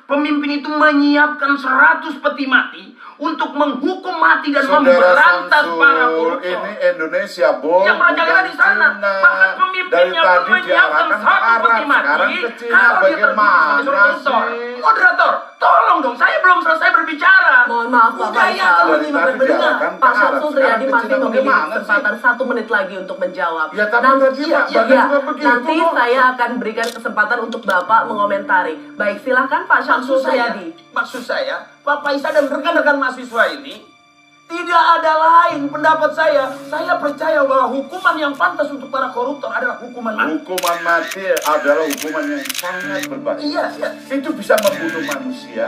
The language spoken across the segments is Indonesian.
pemimpin itu menyiapkan 100 peti mati untuk menghukum mati dan memberantas para koruptor. Ini Indonesia, Bo. Yang merajalela di sana. Bahkan pemimpinnya pun menyiapkan 1 peti mati kalau dia terbukti sebagai koruptor. Moderator, tolong dong, saya belum selesai berbicara. Mohon maaf Pak Faisal. Pak Syamsul Riyadi masih memiliki kesempatan 1 menit lagi untuk menjawab. Ya, tapi nanti saya akan berikan kesempatan untuk Bapak mengomentari. Baik, silahkan Pak Syamsul Riyadi. Maksud saya, Pak Faisal dan rekan-rekan mahasiswa ini tidak ada lain pendapat saya. Saya percaya bahwa hukuman yang pantas untuk para koruptor adalah hukuman mati. Hukuman mati adalah hukuman yang sangat berbahaya. Iya. Itu bisa membunuh manusia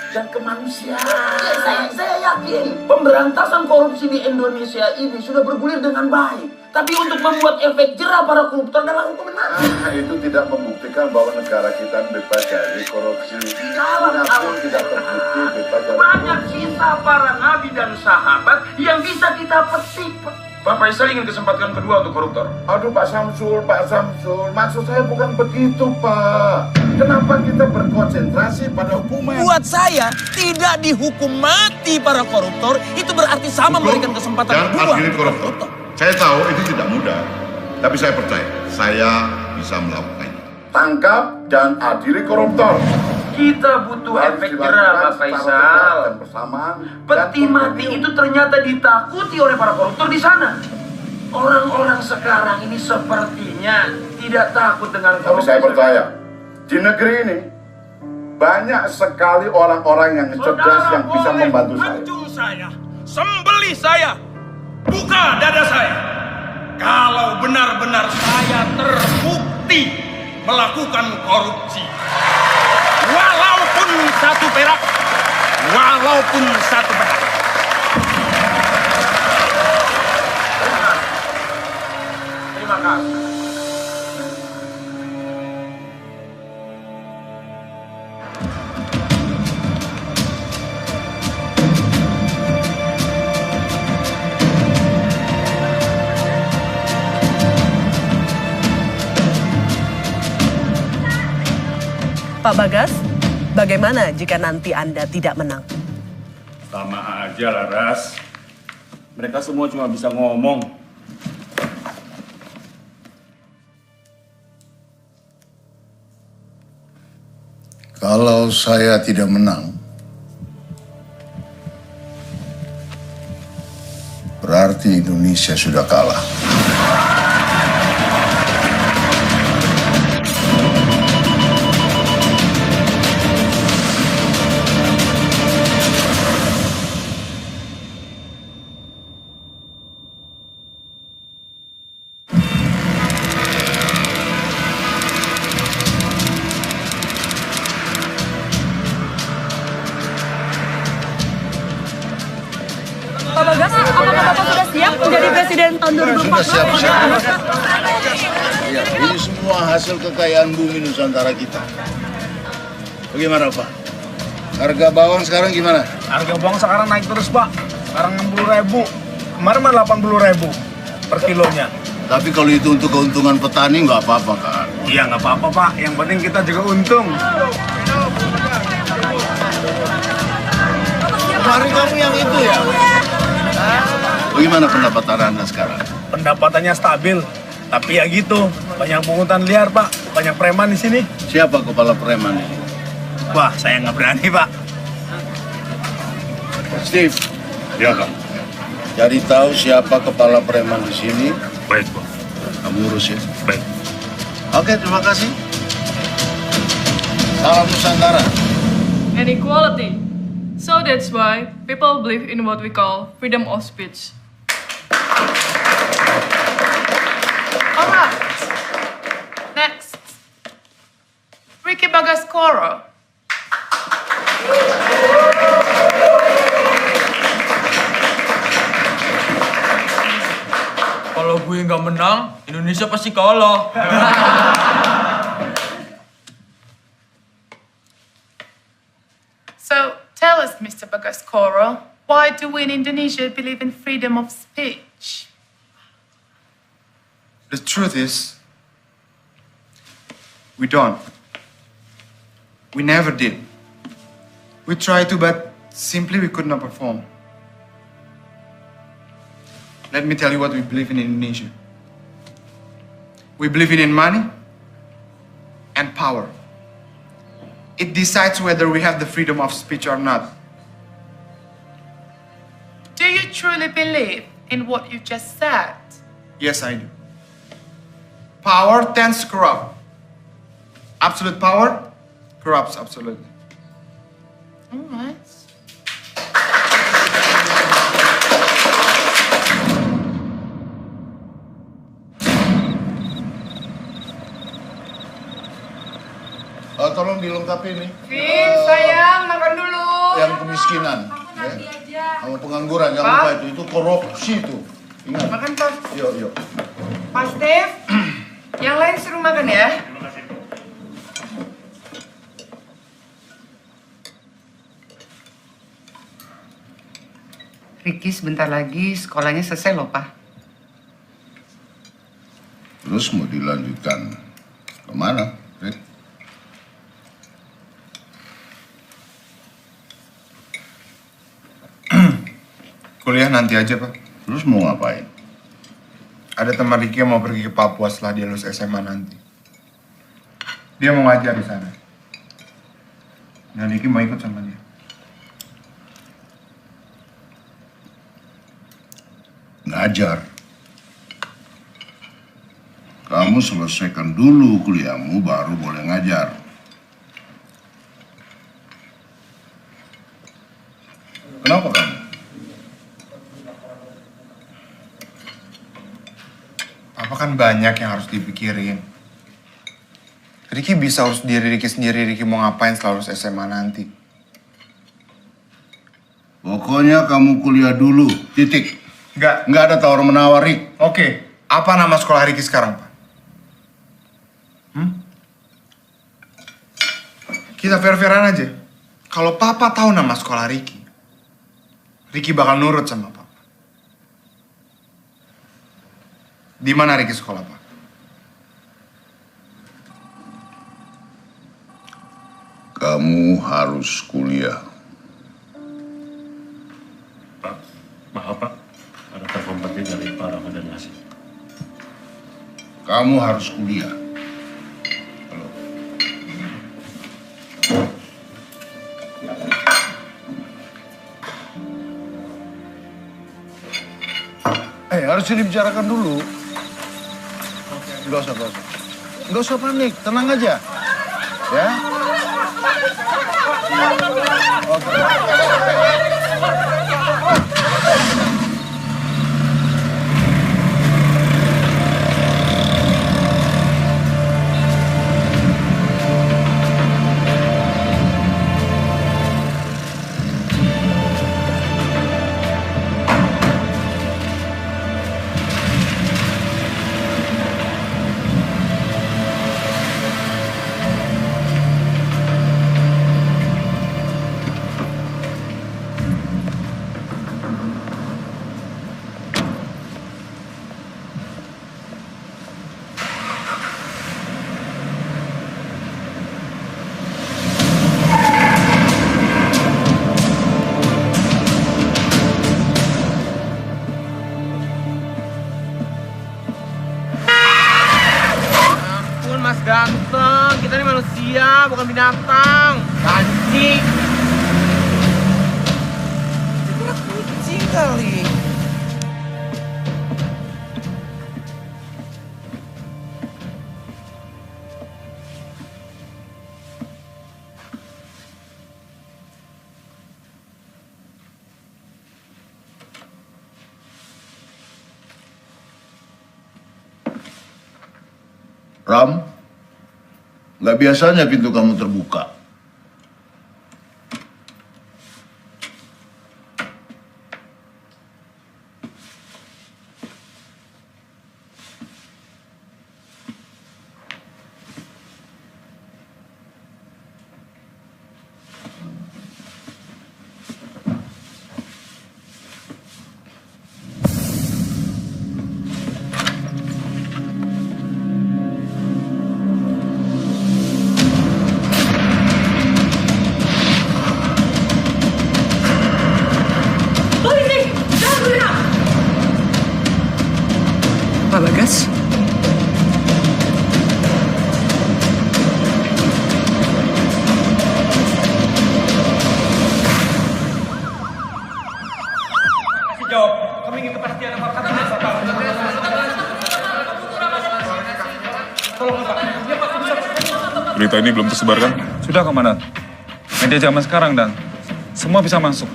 dan kemanusiaan. Ya, saya yakin pemberantasan korupsi di Indonesia ini sudah bergulir dengan baik. Tapi untuk membuat efek jerah para koruptor adalah hukuman mati. Itu tidak membuktikan bahwa negara kita bebas dari korupsi. Pun tidak terbukti bebas dari banyak kisah para nabi dan sahabat yang bisa kita petik. Pak Faisal ingin kesempatan kedua untuk koruptor. Aduh Pak Syamsul, maksud saya bukan begitu Pak. Kenapa kita berkonsentrasi pada hukuman? Buat saya, tidak dihukum mati para koruptor itu berarti sama memberikan kesempatan kedua untuk koruptor. Saya tahu itu tidak mudah, tapi saya percaya saya bisa melakukannya. Tangkap dan adili koruptor. Kita butuh efek jerah, Pak Faisal. Peti mati itu ternyata ditakuti oleh para koruptor di sana. Orang-orang sekarang ini sepertinya tidak takut dengan korupsi. Tapi saya percaya, di negeri ini banyak sekali orang-orang yang cerdas yang bisa membantu saya. Pancung saya, sembelih saya, buka dada saya. Kalau benar-benar saya terbukti melakukan korupsi, walaupun 1 perak, Terima kasih. Pak Bagas, bagaimana jika nanti Anda tidak menang? Sama aja Laras. Mereka semua cuma bisa ngomong. Kalau saya tidak menang, berarti Indonesia sudah kalah. Pak Bagas, apakah Bapak sudah siap menjadi presiden tahun 2014? Sudah siap-siap. Ya, ini semua hasil kekayaan bumi Nusantara kita. Bagaimana Pak? Harga bawang sekarang gimana? Harga bawang sekarang naik terus Pak. Sekarang 60.000. Kemarin mah 80.000 per kilonya. Tapi kalau itu untuk keuntungan petani nggak apa-apa kan? Iya nggak apa-apa Pak. Yang penting kita juga untung. Kemarin kamu yang itu ya? Bagaimana pendapatan Anda sekarang? Pendapatannya stabil. Tapi ya gitu, banyak pungutan liar Pak. Banyak preman di sini. Siapa kepala preman ini? Wah, saya nggak berani Pak. Steve, Ya Kang. cari tahu siapa kepala preman di sini. Baik Pak. Kamu urus ya. Baik. Oke, terima kasih. Salam Nusantara. And equality. So that's why people believe in what we call freedom of speech. Alright. Next. Ricky Bagascoro. Kalau gue nggak menang, Indonesia pasti kalah. So tell us, Mr. Bagascoro, why do we in Indonesia believe in freedom of speech? The truth is, we don't. We never did. We tried to, but simply we could not perform. Let me tell you what we believe in Indonesia. We believe in money and power. It decides whether we have the freedom of speech or not. Do you truly believe in what you just said? Yes, I do. Power tends to corrupt. Absolute power corrupts absolutely. All right. Tolong dilengkapi nih. Vin, sayang, makan dulu. Yang kemiskinan, ya. Sama pengangguran, jangan lupa itu korupsi tuh. Ingat. Makan, Pak. Yuk. Pak Steve, yang lain suruh makan ya. Ricky sebentar lagi sekolahnya selesai loh, Pak. Terus mau dilanjutkan kemana, Rick? Kuliah nanti aja, Pak. Terus mau ngapain? Ada teman Ricky yang mau pergi ke Papua setelah dia lulus SMA nanti. Dia mau ngajar di sana. Dan Ricky mau ikut sama dia. Ngajar. Kamu selesaikan dulu kuliahmu, baru boleh ngajar. Kenapa kamu? Apa kan banyak yang harus dipikirin. Ricky bisa urus diri Ricky sendiri. Ricky mau ngapain setelah lulus SMA nanti. Pokoknya kamu kuliah dulu, titik. Nggak ada tawar-menawar, Rick. Oke, apa nama sekolah Ricky sekarang, Pak? Kita fair-fairan aja. Kalau Papa tahu nama sekolah Ricky, Ricky bakal nurut sama Papa. Di mana Ricky sekolah, Pak? Kamu harus kuliah. Pak, maaf Pak. Ada telepon penting dari Pak Ramadan Nasir. Kamu harus kuliah. Halo. Harus dibicarakan dulu. Nggak usah panik, tenang aja. Ya. Oke. Mas ganteng, kita ini manusia, bukan binatang. Anjing. Itu kucing kali. Ram, nggak biasanya pintu kamu terbuka. Berita ini belum tersebar kan? Sudah, Komandan. Media zaman sekarang, Dan. Semua bisa masuk.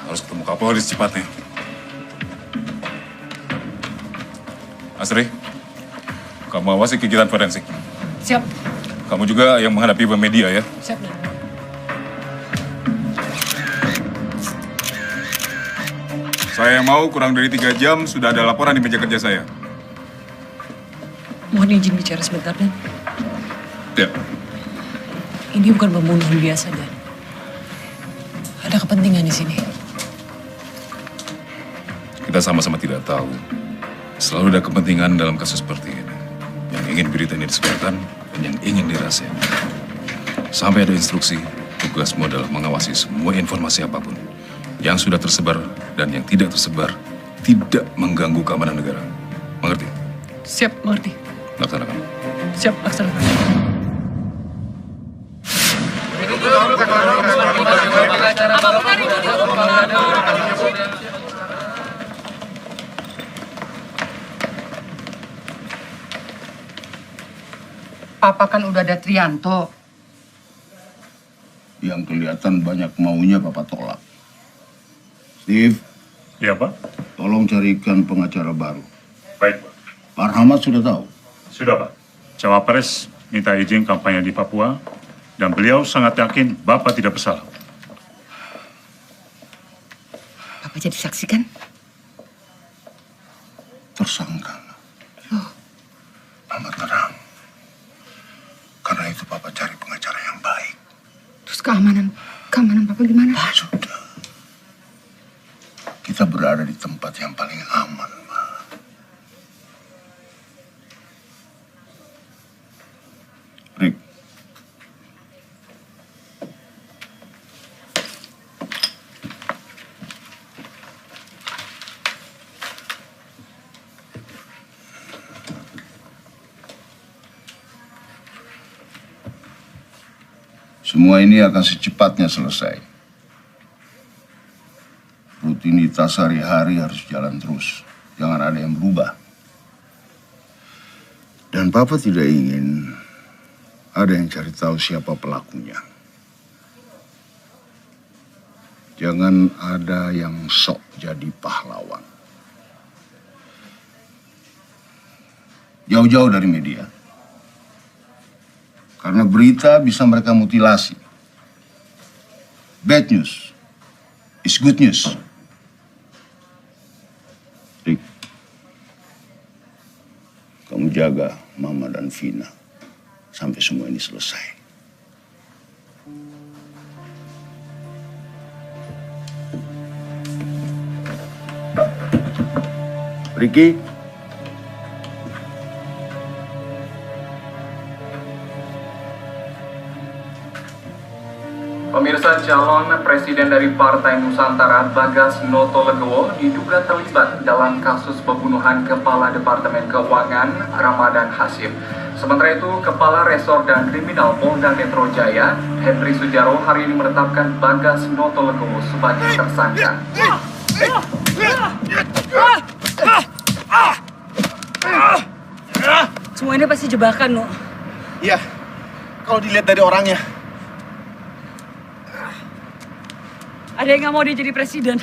Harus ketemu Kapolri secepatnya. Asri, kamu awasi kegiatan forensik. Siap. Kamu juga yang menghadapi media ya. Siap, Dan. Saya mau kurang dari 3 jam sudah ada laporan di meja kerja saya. Mohon izin bicara sebentar, Dan. Ya. Ini bukan pembunuhan biasa, Dan. Ada kepentingan di sini. Kita sama-sama tidak tahu. Selalu ada kepentingan dalam kasus seperti ini. Yang ingin berita ini disebarkan dan yang ingin dirahasiakan. Sampai ada instruksi, tugasmu adalah mengawasi semua informasi apapun. Yang sudah tersebar dan yang tidak tersebar tidak mengganggu keamanan negara. Mengerti? Siap, mengerti. Laksanakan. Siap, laksanakan. Papa kan udah ada Trianto. Yang kelihatan banyak maunya Papa tolak. Steve. Iya, Pak. Tolong carikan pengacara baru. Baik, Pak. Pak Rahmat sudah tahu? Sudah, Pak. Cawapres minta izin kampanye di Papua dan beliau sangat yakin Bapak tidak bersalah. Papa jadi saksi kan? Tersangka. Oh. Amat tenang. Karena itu Papa cari pengacara yang baik. Terus keamanan Papa gimana? Sudah. Kita berada di tempat yang paling aman, Ma. Rick. Semua ini akan secepatnya selesai. Rutinitas sehari-hari harus jalan terus. Jangan ada yang berubah. Dan Papa tidak ingin ada yang cari tahu siapa pelakunya. Jangan ada yang sok jadi pahlawan. Jauh-jauh dari media. Karena berita bisa mereka mutilasi. Bad news is good news. Rick, kamu jaga Mama dan Vina sampai semua ini selesai. Ricky. Pemirsa, calon presiden dari Partai Nusantara Bagas Noto Legowo diduga terlibat dalam kasus pembunuhan Kepala Departemen Keuangan Ramadan Hasyim. Sementara itu, Kepala Resor dan Kriminal Polda Metro Jaya, Henry Sujaro, hari ini menetapkan Bagas Noto Legowo sebagai tersangka. Semua ini pasti jebakan, No. Iya, kalau dilihat dari orangnya. Ada yang nggak mau dia jadi presiden?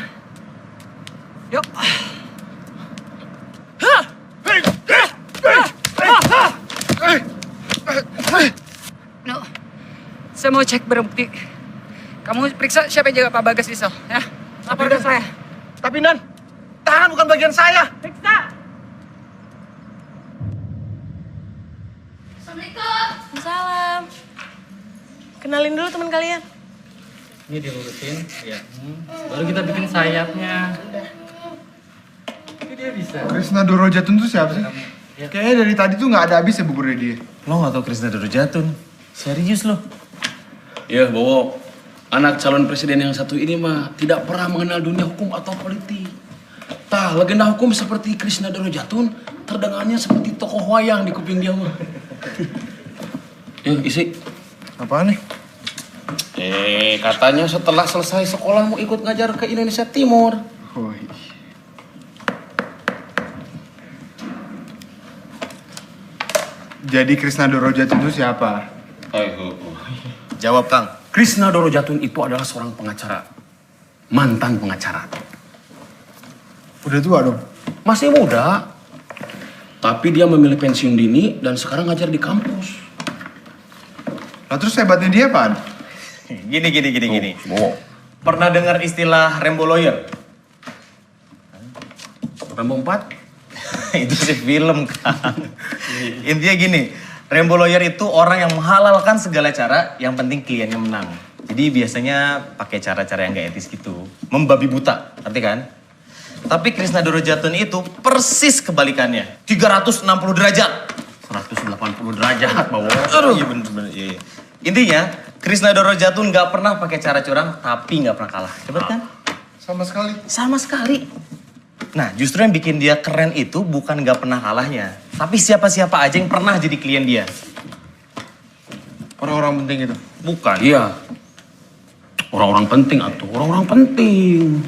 Yuk. No, saya mau cek barang bukti. Kamu periksa siapa yang jaga Pak Bagas di sel, ya? Lapor ke saya. Tapi Nan, tahanan bukan bagian saya. Periksa. Assalamualaikum. Salam. Kenalin dulu teman kalian. Ini dilurusin, ya. Baru kita bikin sayapnya. Ini dia bisa. Krisna Dorojatun tuh siapa sih? Ya. Kayaknya dari tadi tuh nggak ada habisnya buburnya dia. Lo nggak tahu Krisna Dorojatun? Serius lo? Ya, Bowo. Anak calon presiden yang satu ini mah tidak pernah mengenal dunia hukum atau politik. Tah, legenda hukum seperti Krisna Dorojatun terdengarnya seperti tokoh wayang di kuping dia mah. Isi. Apaan nih? Katanya setelah selesai sekolah mau ikut ngajar ke Indonesia Timur. Oh, iya. Jadi Krisna Dorojatun itu siapa? Jawab, Kang. Krisna Dorojatun itu adalah seorang pengacara. Mantan pengacara. Udah tua dong? Masih muda. Tapi dia memilih pensiun dini dan sekarang ngajar di kampus. Lah terus hebatnya dia apaan? Gini. Pernah dengar istilah Rainbow Lawyer? Rainbow 4? Itu sih film, Kang. Intinya gini, Rainbow Lawyer itu orang yang menghalalkan segala cara, yang penting kliennya menang. Jadi biasanya pakai cara-cara yang gak etis gitu. Membabi buta, ngerti kan? Tapi Krisna Dorojatun itu persis kebalikannya. 360 derajat. 180 derajat, Bawo. Aduh, iya bener. Iya. Intinya, Krisna Dorojatun gak pernah pakai cara curang, tapi gak pernah kalah. Coba kan? Sama sekali. Sama sekali. Nah, justru yang bikin dia keren itu bukan gak pernah kalahnya. Tapi siapa-siapa aja yang pernah jadi klien dia. Orang-orang penting itu? Bukan. Iya. Orang-orang penting, atuh. Orang-orang penting.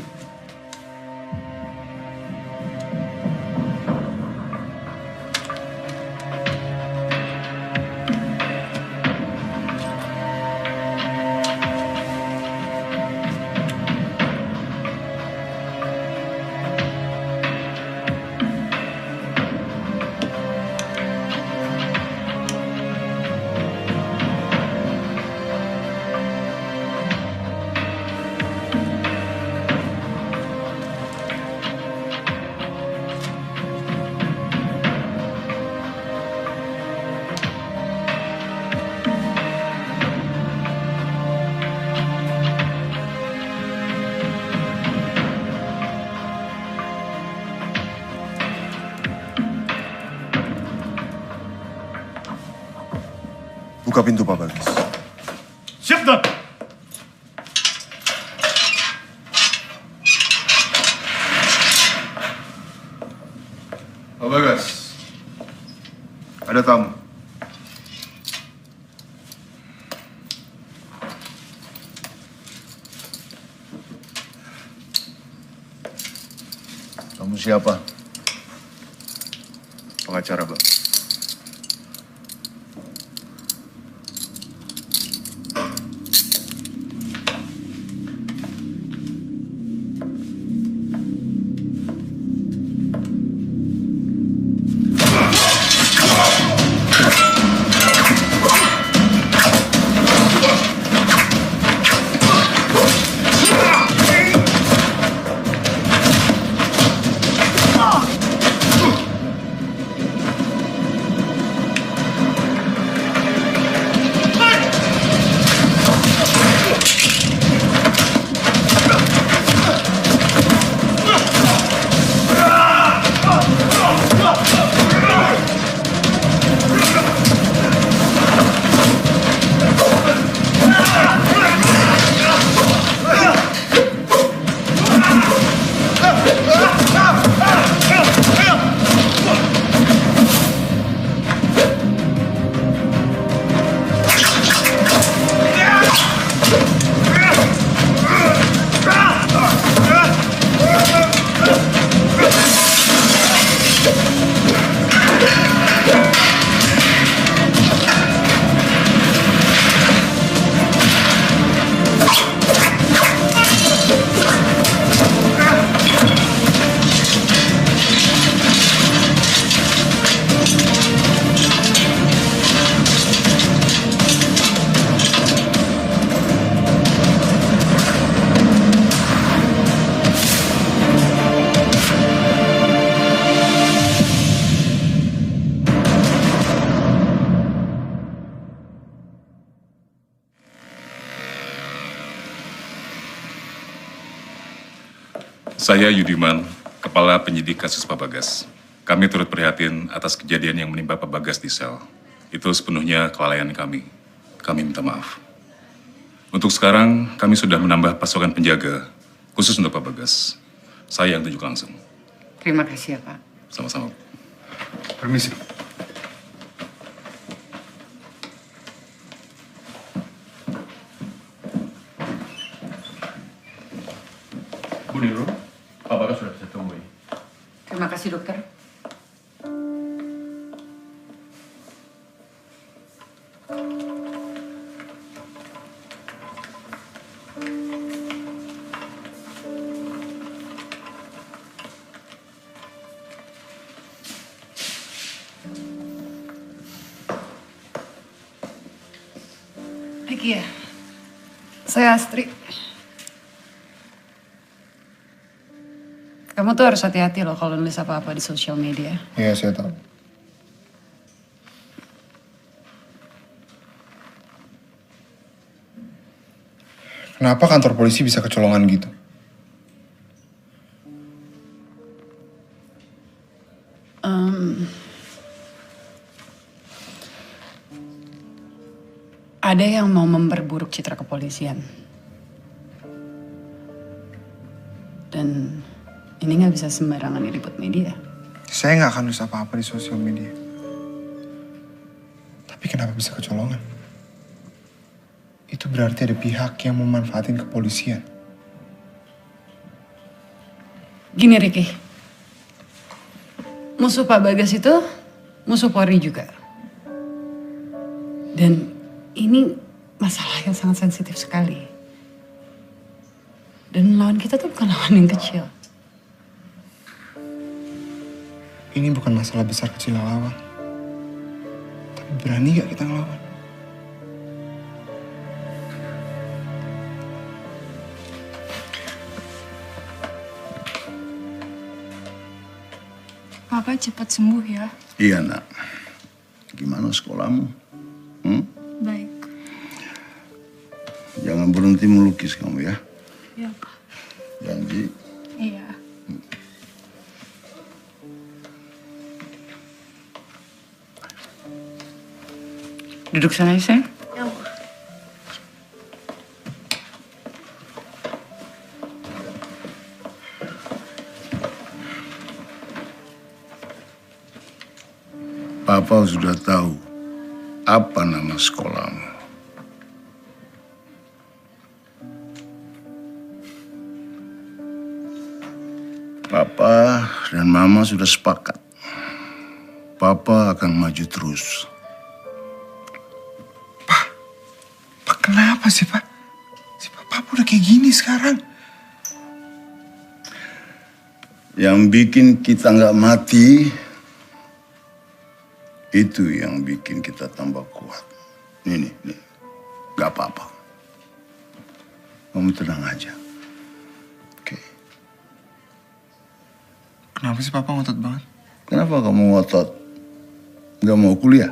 Buka pintu, Pak Bagas. Siap, Don. Pak Bagas, ada tamu. Kamu siapa? Pengacara, Bang. Saya Yudiman, Kepala Penyidik Kasus Pak Bagas. Kami turut prihatin atas kejadian yang menimpa Pak Bagas di sel. Itu sepenuhnya kelalaian kami. Kami minta maaf. Untuk sekarang, kami sudah menambah pasukan penjaga, khusus untuk Pak Bagas. Saya yang tunjuk langsung. Terima kasih ya, Pak. Sama-sama. Permisi. Bu Niro, Pak Bagas sudah bisa temui. Terima kasih, dokter. Ricky ya? Saya Astri. Kamu tuh harus hati-hati loh kalau nulis apa-apa di sosial media. Iya, saya tahu. Kenapa kantor polisi bisa kecolongan gitu? Ada yang mau memperburuk citra kepolisian. Dan ini nggak bisa sembarangan diliput media. Saya nggak akan nulis apa-apa di sosial media. Tapi kenapa bisa kecolongan? Itu berarti ada pihak yang memanfaatin kepolisian. Gini Ricky, musuh Pak Bagas itu musuh Polri juga. Dan ini masalah yang sangat sensitif sekali. Dan lawan kita tuh bukan lawan yang kecil. Ini bukan masalah besar kecil lawan. Tapi berani gak kita ngelawan? Papa cepat sembuh ya. Iya nak. Gimana sekolahmu? Baik. Jangan berhenti melukis kamu ya. Iya, Pak. Janji. Iya. Duduk sana ya, sayang. Ya, Pak. Papa sudah tahu apa nama sekolahmu. Papa dan Mama sudah sepakat. Papa akan maju terus. Pak, kenapa sih, Pak? Si Papa udah kayak gini sekarang. Yang bikin kita nggak mati, itu yang bikin kita tambah kuat. Nih. Gak apa-apa. Kamu tenang aja. Oke. Kenapa sih Papa ngotot banget? Kenapa kamu ngotot? Gak mau kuliah?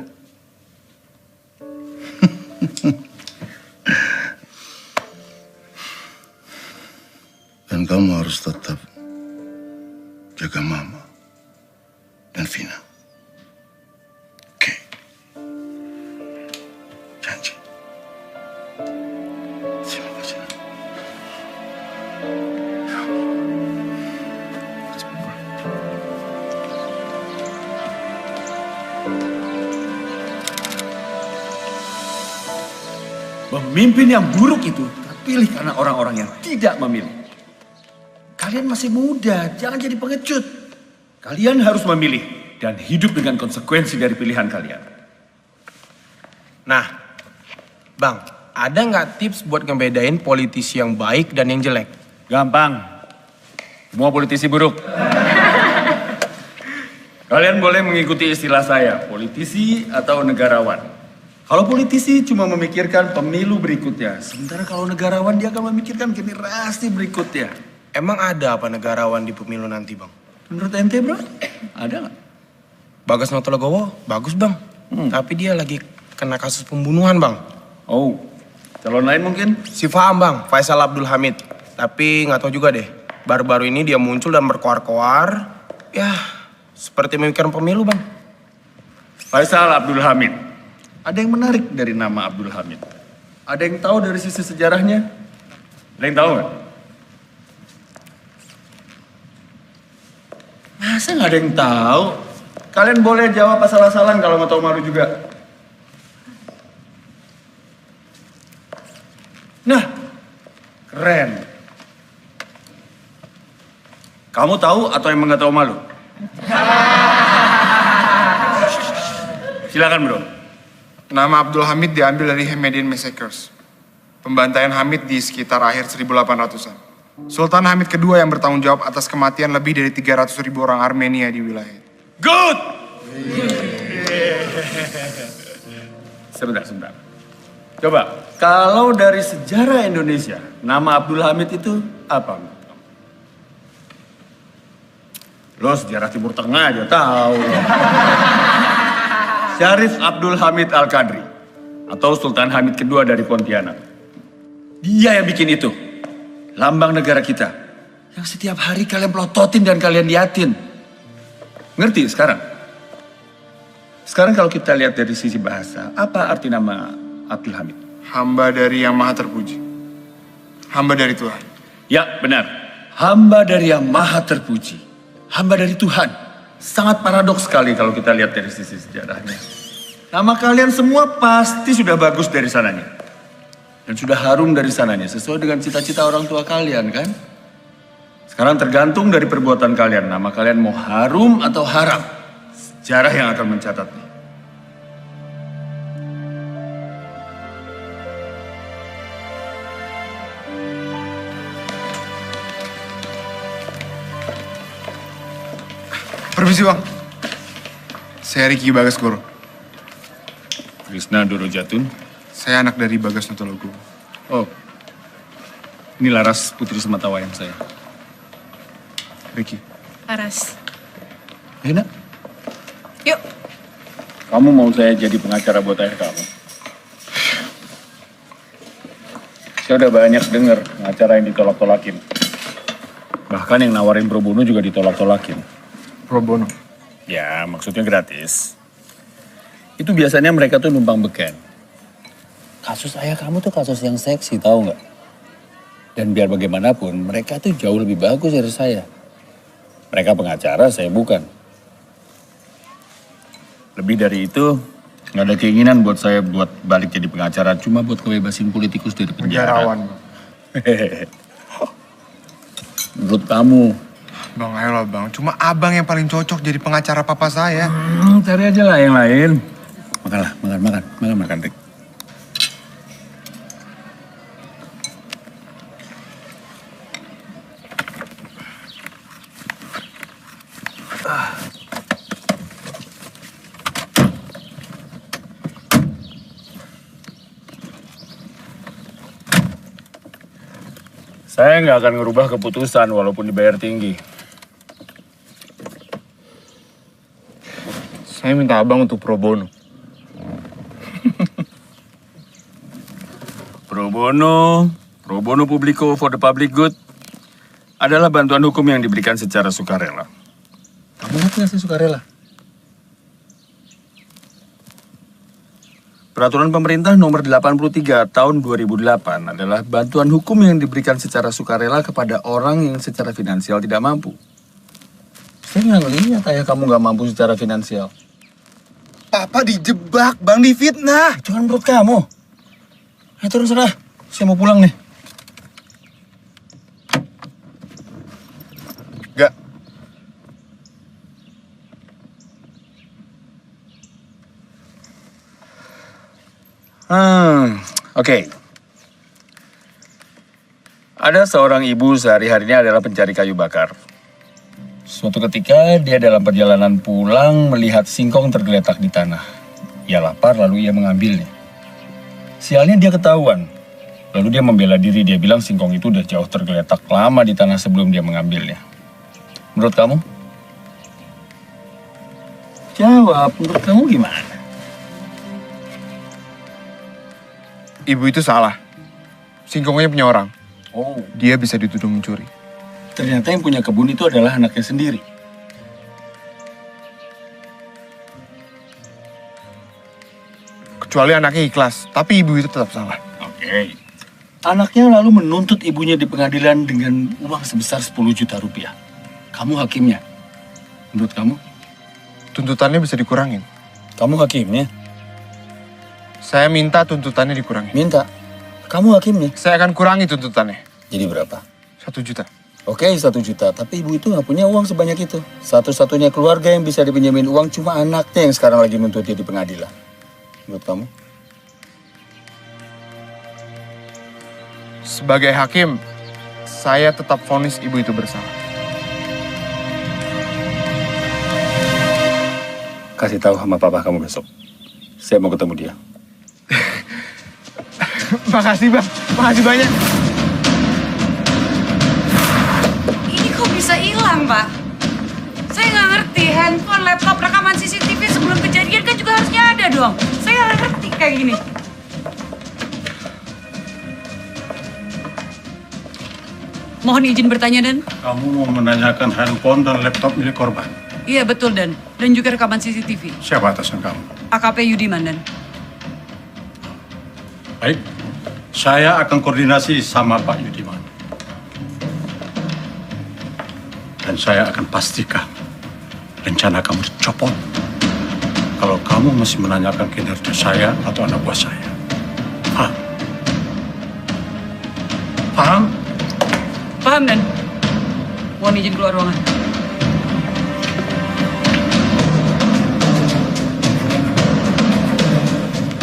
Dan kamu harus tetap jaga Mama dan Vina. Pemimpin yang buruk itu terpilih karena orang-orang yang tidak memilih. Kalian masih muda, jangan jadi pengecut. Kalian harus memilih dan hidup dengan konsekuensi dari pilihan kalian. Nah, Bang, ada nggak tips buat ngebedain politisi yang baik dan yang jelek? Gampang. Semua politisi buruk. Kalian boleh mengikuti istilah saya, politisi atau negarawan. Kalau politisi cuma memikirkan pemilu berikutnya, sementara kalau negarawan dia akan memikirkan generasi berikutnya. Emang ada apa negarawan di pemilu nanti, Bang? Menurut ente, bro? Ada nggak? Bagas Noto Legowo, bagus, Bang. Tapi dia lagi kena kasus pembunuhan, Bang. Oh, calon lain mungkin? Si Faham, Bang, Faisal Abdul Hamid. Tapi nggak tahu juga deh. Baru-baru ini dia muncul dan berkoar-koar. Ya, seperti memikirkan pemilu, Bang. Faisal Abdul Hamid. Ada yang menarik dari nama Abdul Hamid. Ada yang tahu dari sisi sejarahnya? Ada yang tahu nggak? Masa nggak ada yang tahu? Kalian boleh jawab asal-asalan kalau nggak tahu malu juga. Nah, keren. Kamu tahu atau emang nggak tahu malu? Silakan bro. Nama Abdul Hamid diambil dari Hamidian Massacres. Pembantaian Hamid di sekitar akhir 1800-an. Sultan Hamid kedua yang bertanggung jawab atas kematian lebih dari 300.000 orang Armenia di wilayah. Good! Sebentar. Coba, Kalau dari sejarah Indonesia, nama Abdul Hamid itu apa? Lo sejarah Timur Tengah aja tahu. Syarif Abdul Hamid Al-Qadri atau Sultan Hamid kedua dari Pontianak. Dia yang bikin itu. Lambang negara kita. Yang setiap hari kalian pelototin dan kalian liatin. Ngerti sekarang? Sekarang kalau kita lihat dari sisi bahasa, apa arti nama Abdul Hamid? Hamba dari Yang Maha Terpuji. Hamba dari Tuhan. Ya, benar. Hamba dari Yang Maha Terpuji. Hamba dari Tuhan. Sangat paradoks sekali kalau kita lihat dari sisi sejarahnya. Nama kalian semua pasti sudah bagus dari sananya. Dan sudah harum dari sananya, sesuai dengan cita-cita orang tua kalian, kan? Sekarang tergantung dari perbuatan kalian. Nama kalian mau harum atau haram. Sejarah yang akan mencatatnya. Permisi bang, saya Riki Bagaskoro. Krishna Dorojatun. Saya anak dari Bagas Notologo. Oh, ini Laras putri sematawayang saya. Riki. Laras. Enak. Yuk. Kamu mau saya jadi pengacara buat ayah kamu? Saya udah banyak denger pengacara yang ditolak-tolakin. Bahkan yang nawarin pro bono juga ditolak-tolakin. Pro bono? Ya, maksudnya gratis. Itu biasanya mereka tuh numpang beken. Kasus ayah kamu tuh kasus yang seksi, tahu nggak? Dan biar bagaimanapun, mereka tuh jauh lebih bagus dari saya. Mereka pengacara, saya bukan. Lebih dari itu, nggak ada keinginan buat saya buat balik jadi pengacara, cuma buat kebebasin politikus dari penjara. Negarawan. Menurut kamu? Bang, ayolah bang. Cuma abang yang paling cocok jadi pengacara papa saya. Cari aja lah yang lain. Makanlah, makan, Rick. Saya nggak akan ngerubah keputusan walaupun dibayar tinggi. Saya minta abang untuk pro bono. Pro bono publico for the public good adalah bantuan hukum yang diberikan secara sukarela. Kamu ngerti nggak sih sukarela? Peraturan pemerintah nomor 83 tahun 2008 adalah bantuan hukum yang diberikan secara sukarela kepada orang yang secara finansial tidak mampu. Saya nggak ngelihat ayah kamu nggak mampu secara finansial. Papa dijebak, bang, difitnah. Itu kan menurut kamu. Ayo turun sana, saya mau pulang nih. Gak. Oke. Ada seorang ibu sehari-harinya adalah pencari kayu bakar. Suatu ketika dia dalam perjalanan pulang melihat singkong tergeletak di tanah. Ia lapar lalu ia mengambilnya. Sialnya dia ketahuan. Lalu dia membela diri, dia bilang singkong itu udah jauh tergeletak lama di tanah sebelum dia mengambilnya. Menurut kamu? Jawab, menurut kamu gimana? Ibu itu salah. Singkongnya punya orang. Oh. Dia bisa dituduh mencuri. Ternyata yang punya kebun itu adalah anaknya sendiri. Kecuali anaknya ikhlas, tapi ibu itu tetap salah. Oke. Anaknya lalu menuntut ibunya di pengadilan dengan uang sebesar 10 juta rupiah. Kamu hakimnya. Menurut kamu? Tuntutannya bisa dikurangin. Kamu hakimnya? Saya minta tuntutannya dikurangin. Minta? Kamu hakimnya? Saya akan kurangi tuntutannya. Jadi berapa? 1 juta. Oke, 1 juta. Tapi ibu itu nggak punya uang sebanyak itu. Satu-satunya keluarga yang bisa dipinjemin uang cuma anaknya yang sekarang lagi nuntut dia di pengadilan. Menurut kamu? Sebagai hakim, saya tetap vonis ibu itu bersalah. Kasih tahu sama papa kamu besok. Saya mau ketemu dia. Makasih bang, makasih banyak. Ini kok bisa hilang, Pak? Saya nggak ngerti, handphone, laptop, rekaman CCTV sebelum kejadian kan juga harusnya ada dong. Saya nggak ngerti kayak gini. Mohon izin bertanya, Dan. Kamu mau menanyakan handphone dan laptop milik korban? Iya, betul, Dan. Dan juga rekaman CCTV. Siapa atasan kamu? AKP Yudiman, Dan. Baik, saya akan koordinasi sama Pak Yudiman. Dan saya akan pastikan rencana kamu dicopot kalau kamu masih menanyakan kinerja saya atau anak buah saya. Paham? Paham? Paham, Dan. Mohon izin keluar ruangan.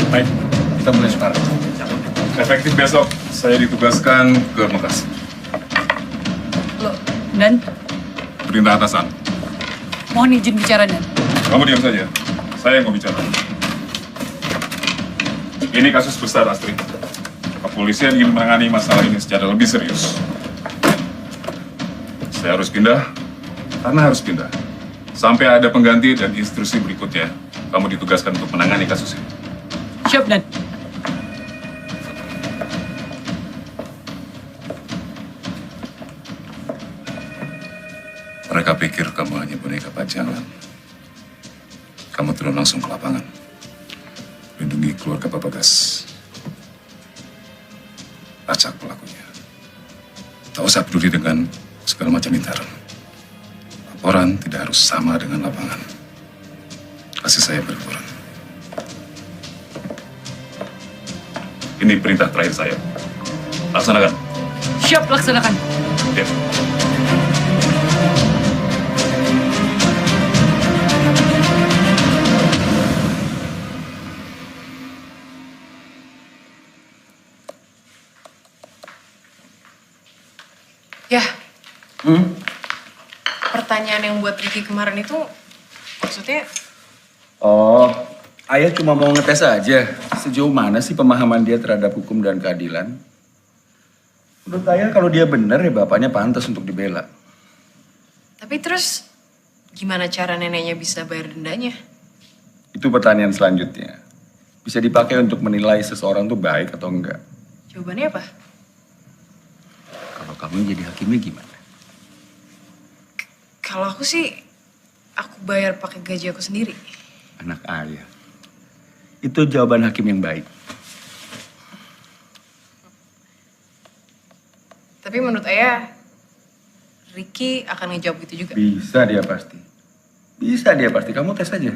Baik, kita mulai sekarang. Efektif besok, saya ditugaskan ke Bekasi. Loh, Dan, Perintah atasan. mohon izin bicara, Dan. Kamu diam saja. Saya yang mau bicara. Ini kasus besar, Astrid. Kepolisian ingin menangani masalah ini secara lebih serius. Saya harus pindah, karena harus pindah. Sampai ada pengganti dan instruksi berikutnya, kamu ditugaskan untuk menangani kasus ini. Siap, Dan. Mereka pikir kamu hanya boneka pajangan. Kamu turun langsung ke lapangan. Lindungi keluarga Pak Bagas. Acak pelakunya. Tak usah peduli dengan segala macam intaran. Laporan tidak harus sama dengan lapangan. Kasih saya berkurang. Ini perintah terakhir saya. Laksanakan. Siap, laksanakan. Ya. Ya. Pertanyaan yang buat Ricky kemarin itu maksudnya Oh, ayah cuma mau ngetes aja. Sejauh mana sih pemahaman dia terhadap hukum dan keadilan? Menurut ayah kalau dia benar ya bapaknya pantas untuk dibela. tapi terus gimana cara neneknya bisa bayar dendanya? Itu pertanyaan selanjutnya. Bisa dipakai untuk menilai seseorang tuh baik atau enggak. Jawabannya apa? Kalau kamu jadi hakimnya gimana? Kalau aku sih aku bayar pakai gaji aku sendiri. Anak ayah. Itu jawaban hakim yang baik. Tapi menurut ayah, Ricky akan ngejawab gitu juga. Bisa dia pasti. Bisa dia pasti. Kamu tes aja.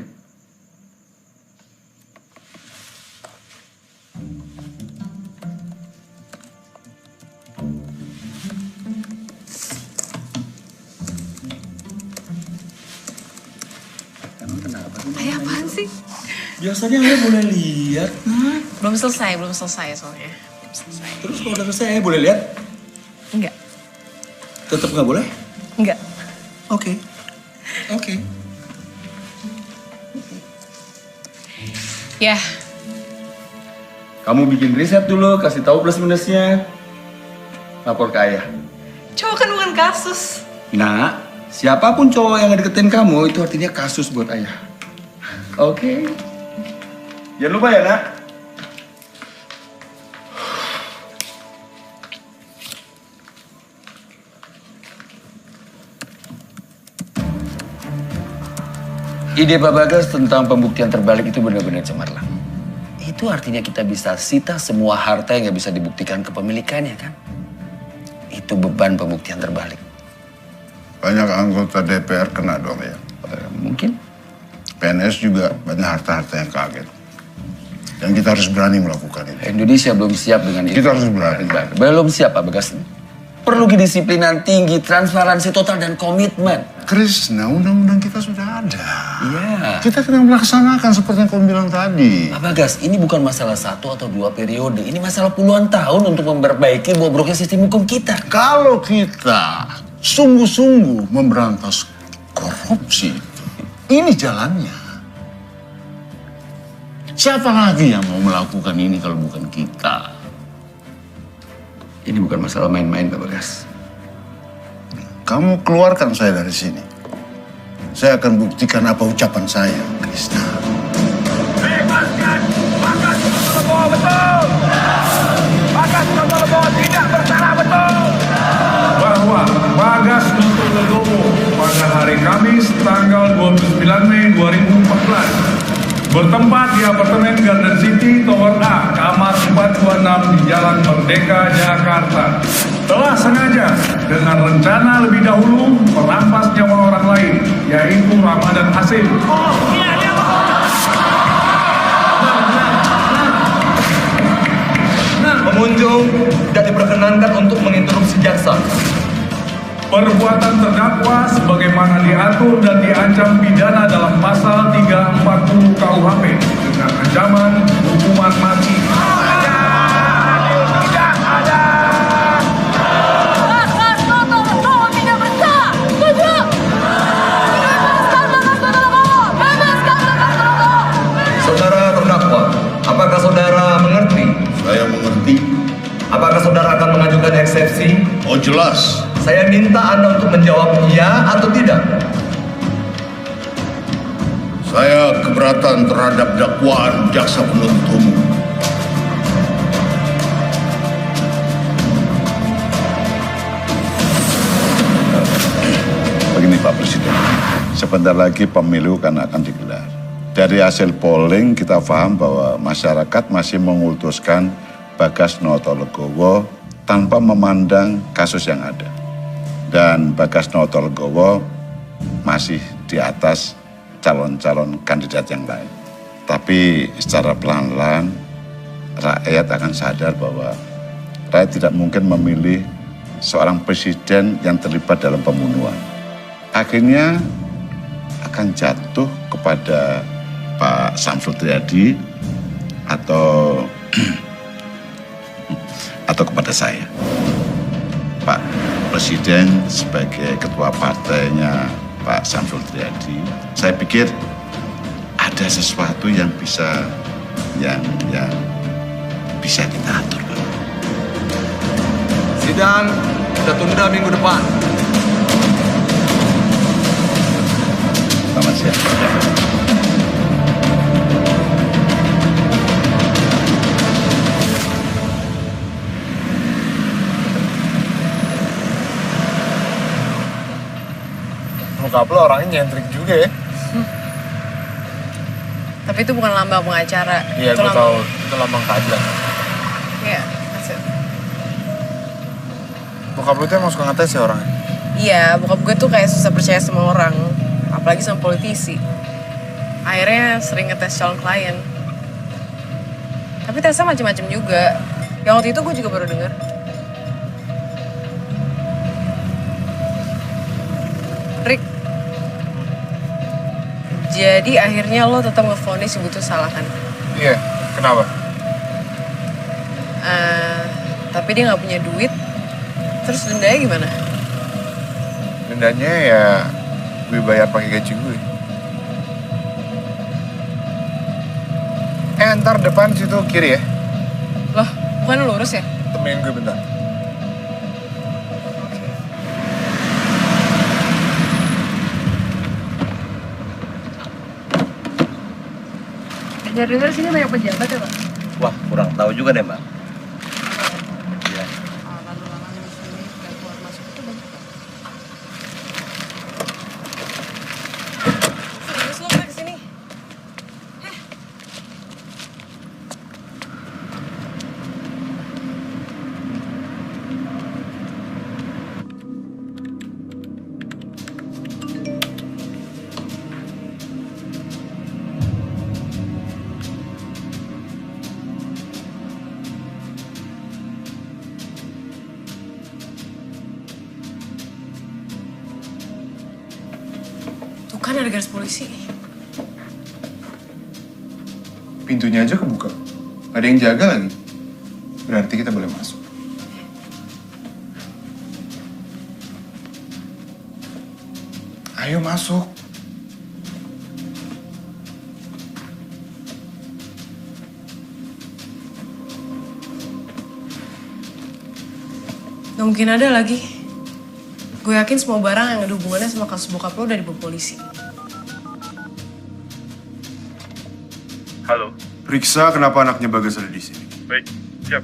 Ayah apaan sih? Biasanya ayah boleh lihat. Belum selesai soalnya. Belum selesai. Terus kalau udah selesai ayah boleh lihat? Enggak. Tetap nggak boleh? Enggak. Oke. Oke. Ya, Kamu bikin riset dulu, kasih tahu plus minusnya. Lapor ke ayah. cowok kan bukan kasus. Nah, siapapun cowok yang ngedeketin kamu itu artinya kasus buat ayah. Oke. Jangan lupa ya, Nak. Ide Pak Bagas tentang pembuktian terbalik itu benar-benar cemerlang. Itu artinya kita bisa sita semua harta yang nggak bisa dibuktikan kepemilikannya, kan? Itu beban pembuktian terbalik. Banyak anggota DPR kena dong ya. Mungkin. PNS juga banyak harta-harta yang kaget. Dan kita harus berani melakukan itu. Indonesia belum siap dengan itu. Kita harus berani. Belum siap, Pak Bagas. Perlu kedisiplinan tinggi, transparansi total, dan komitmen. Krishna, undang-undang kita sudah ada. Iya. Kita sedang melaksanakan seperti yang kamu bilang tadi. Pak Bagas, ini bukan masalah 1 atau 2 periode. Ini masalah puluhan tahun untuk memperbaiki bobroknya sistem hukum kita. Kalau kita sungguh-sungguh memberantas korupsi, ini jalannya. Siapa lagi yang mau melakukan ini kalau bukan kita? Ini bukan masalah main-main, Pak Bagas. Kamu keluarkan saya dari sini. Saya akan buktikan apa ucapan saya, Krishna. Bebaskan Bagas Notologowo, betul! Bagas Notologowo tidak bersalah, betul! Bahwa Bagas Notologowo pada hari Kamis tanggal 29 Mei 2014 bertempat di apartemen Garden City Tower A, kamar 426 di Jalan Merdeka, Jakarta, telah sengaja dengan rencana lebih dahulu merampas nyawa orang lain, yaitu Ramadan Hasim. Pengunjung tidak diperkenankan untuk menginterupsi jaksa. Perbuatan terdakwa sebagaimana diatur dan diancam pidana dalam pasal 340 KUHP dengan ancaman hukuman mati. Tidak ada! Bagas Notologowo tidak bersalah, betul! Bebaskan Bagas Notologowo! Bebaskan Bagas Notologowo! Saudara terdakwa, apakah saudara mengerti? Saya mengerti. Apakah saudara akan mengajukan eksepsi? Oh jelas. Saya minta Anda untuk menjawab iya atau tidak. Saya keberatan terhadap dakwaan jaksa penuntut umum. Begini Pak Presiden, sebentar lagi pemilu kan akan digelar. Dari hasil polling kita paham bahwa masyarakat masih mengutuskan Bagas Notologowo tanpa memandang kasus yang ada. Dan Bagas Notologowo masih di atas calon-calon kandidat yang lain. Tapi secara pelan-pelan rakyat akan sadar bahwa rakyat tidak mungkin memilih seorang presiden yang terlibat dalam pembunuhan. Akhirnya akan jatuh kepada Pak Syamsul Triyadi atau kepada saya. Pak Presiden sebagai ketua partainya Pak Syamsul Triyadi, saya pikir ada sesuatu yang bisa kita atur, Pak. Sidang kita tunda minggu depan. Selamat siang. Bokap lo orangnya nyentrik juga ya. Tapi itu bukan lambang pengacara. Iya, gue tahu. Itu lambang keadilan. Iya, that's it. Bokap lo tuh emang suka ngetes ya orangnya? Iya, bokap gue tuh kayak susah percaya sama orang. Apalagi sama politisi. Akhirnya sering ngetes calon klien. Tapi tesnya macam-macam juga. Yang waktu itu gue juga baru denger. Rick, jadi akhirnya lo tetap ngevonis ibu tuh salah kan? Iya, kenapa? Tapi dia nggak punya duit, terus dendanya gimana? Dendanya ya gue bayar pakai gaji gue. Ntar depan situ kiri ya. Loh, bukan lurus ya? Temenin gue bentar. Dengar-dengar sini banyak pejabat ya, Pak? Wah, kurang tahu juga deh, Mbak. Iya. Serius lo pada kesini? Tuh kan ada garis polisi. Pintunya aja kebuka. Ada yang jaga lagi. Berarti kita boleh masuk. Ayo masuk. Gak mungkin ada lagi. Gue yakin semua barang yang ada hubungannya sama kasus bokap lo udah dibawa polisi. Halo. Periksa kenapa anaknya Bagas ada di sini. Baik, siap.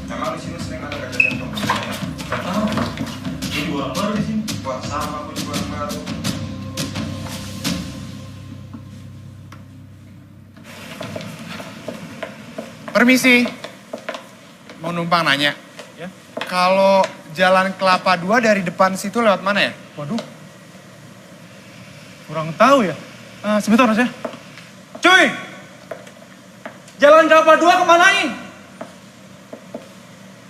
Emang di sini sering ada kejadian pembunuhan? Gak tahu. Jadi orang baru di sini. Wah, sama aku juga orang baru. Permisi. Mau numpang nanya. Ya. Kalau Jalan Kelapa 2 dari depan situ lewat mana ya? Waduh. Kurang tahu ya. Sebentar Mas ya. Cuy! Jalan Kelapa 2 kemanain?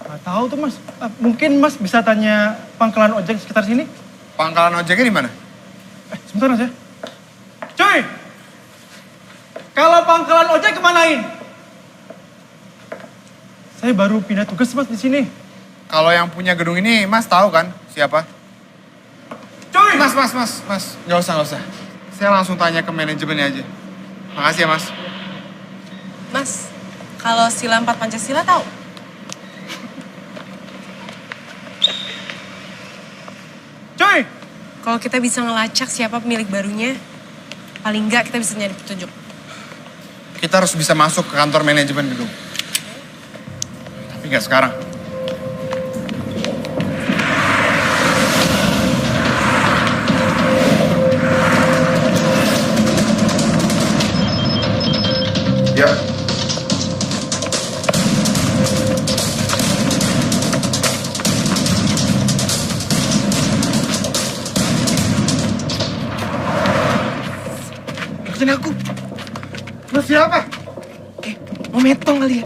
Gak tahu tuh Mas. Mungkin Mas bisa tanya pangkalan ojek sekitar sini. Pangkalan ojeknya di mana? Sebentar Mas ya. Cuy! Kalau pangkalan ojek kemanain? Saya baru pindah tugas Mas di sini. Kalau yang punya gedung ini Mas tahu kan siapa? Cuy! Mas. Nggak usah. Saya langsung tanya ke manajemennya aja. Makasih ya Mas. Mas, kalau sila 4 Pancasila tahu? Cuy! Kalau kita bisa ngelacak siapa pemilik barunya, paling nggak kita bisa nyari petunjuk. Kita harus bisa masuk ke kantor manajemen gedung. Tapi nggak sekarang. Ya. Ikutin aku. Mas siapa? Mau metong kali ya?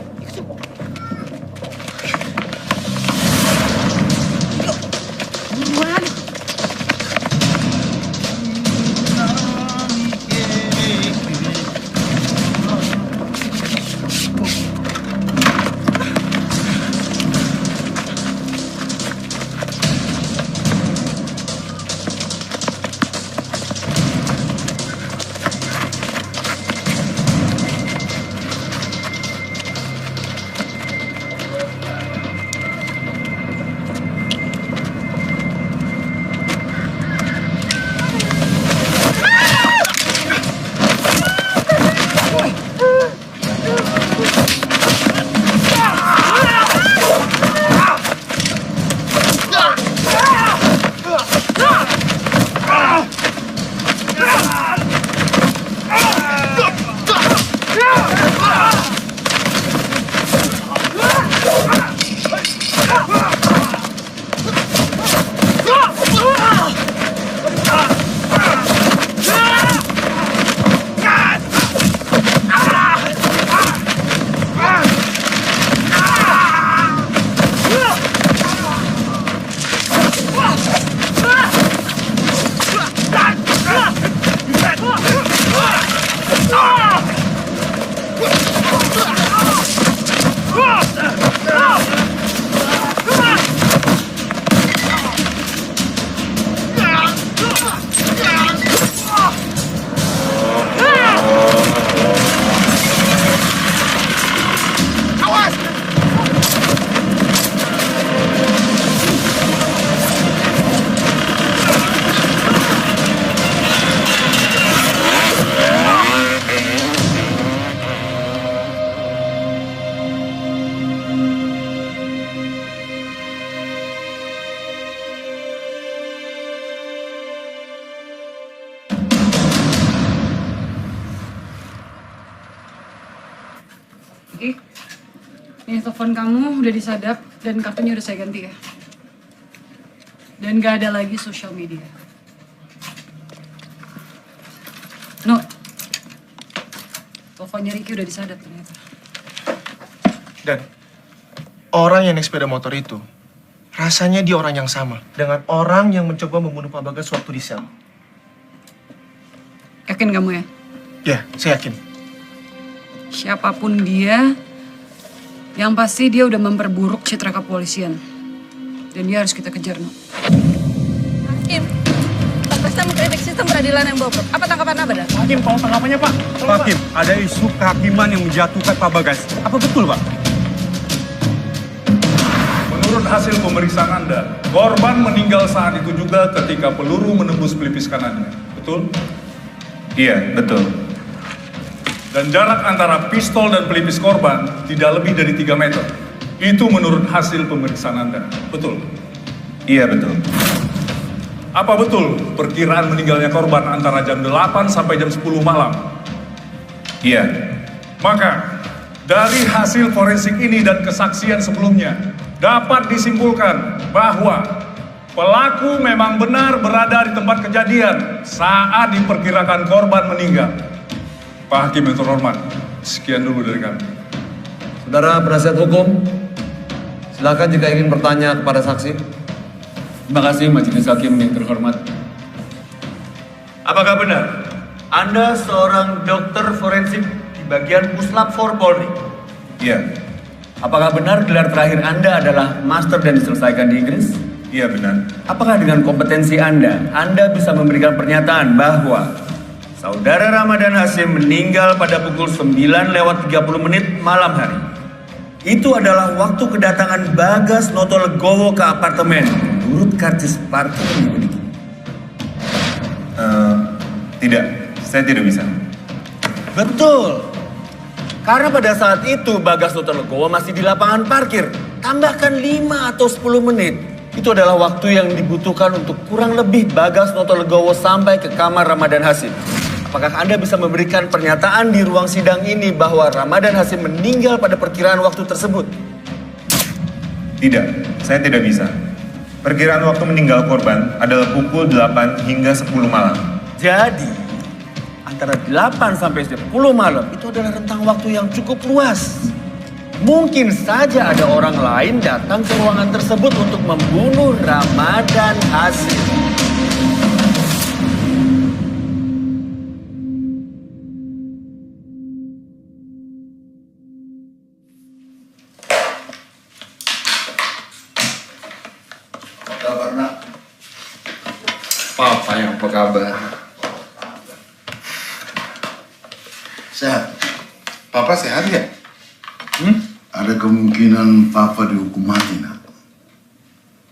Nih telepon kamu udah disadap dan kartunya udah saya ganti ya. Dan gak ada lagi sosial media. No, teleponnya Ricky udah disadap ternyata. Dan Orang yang naik sepeda motor itu, rasanya dia orang yang sama dengan orang yang mencoba membunuh Pak Bagas waktu di sel. Yakin kamu ya? Ya, saya yakin. Siapapun dia, yang pasti dia udah memperburuk citra kepolisian. Dan dia harus kita kejar, No. Hakim, Pak Pesta mengkritik sistem peradilan yang bobrok. Apa tanggapan Anda? Hakim, tolong tanggapannya, Pak. Hakim, ada isu kehakiman yang menjatuhkan Pak Bagas. Apa betul, Pak? Menurut hasil pemeriksaan Anda, korban meninggal saat itu juga ketika peluru menembus pelipis kanannya. Betul? Iya, betul. Dan jarak antara pistol dan pelipis korban tidak lebih dari 3 meter. Itu menurut hasil pemeriksaan Anda. Betul? Iya, betul. Apa betul perkiraan meninggalnya korban antara jam 8 sampai jam 10 malam? Iya. Maka, dari hasil forensik ini dan kesaksian sebelumnya, dapat disimpulkan bahwa pelaku memang benar berada di tempat kejadian saat diperkirakan korban meninggal. Pak Hakim yang terhormat, sekian dulu dari kami. Saudara penasihat hukum, silakan jika ingin bertanya kepada saksi. Terima kasih Majelis Hakim yang terhormat. Apakah benar Anda seorang dokter forensik di bagian Puslap 4 Polri? Iya. Apakah benar gelar terakhir Anda adalah master dan diselesaikan di Inggris? Iya, benar. Apakah dengan kompetensi Anda bisa memberikan pernyataan bahwa Saudara Ramadan Hasyim meninggal pada pukul 9:30 malam hari? Itu adalah waktu kedatangan Bagas Noto Legowo ke apartemen menurut karcis parkir yang dimiliki. Tidak, saya tidak bisa. Betul. Karena pada saat itu Bagas Noto Legowo masih di lapangan parkir. Tambahkan 5 atau 10 menit. Itu adalah waktu yang dibutuhkan untuk kurang lebih Bagas Noto Legowo sampai ke kamar Ramadan Hasyim. Apakah Anda bisa memberikan pernyataan di ruang sidang ini bahwa Ramadan Hasyim meninggal pada perkiraan waktu tersebut? Tidak, saya tidak bisa. Perkiraan waktu meninggal korban adalah pukul 8 hingga 10 malam. Jadi, antara 8 sampai 10 malam itu adalah rentang waktu yang cukup luas. Mungkin saja ada orang lain datang ke ruangan tersebut untuk membunuh Ramadan Hasyim. Papa yang apa kabar? Sehat. Papa sehat ya? Ada kemungkinan Papa dihukum mati, nak.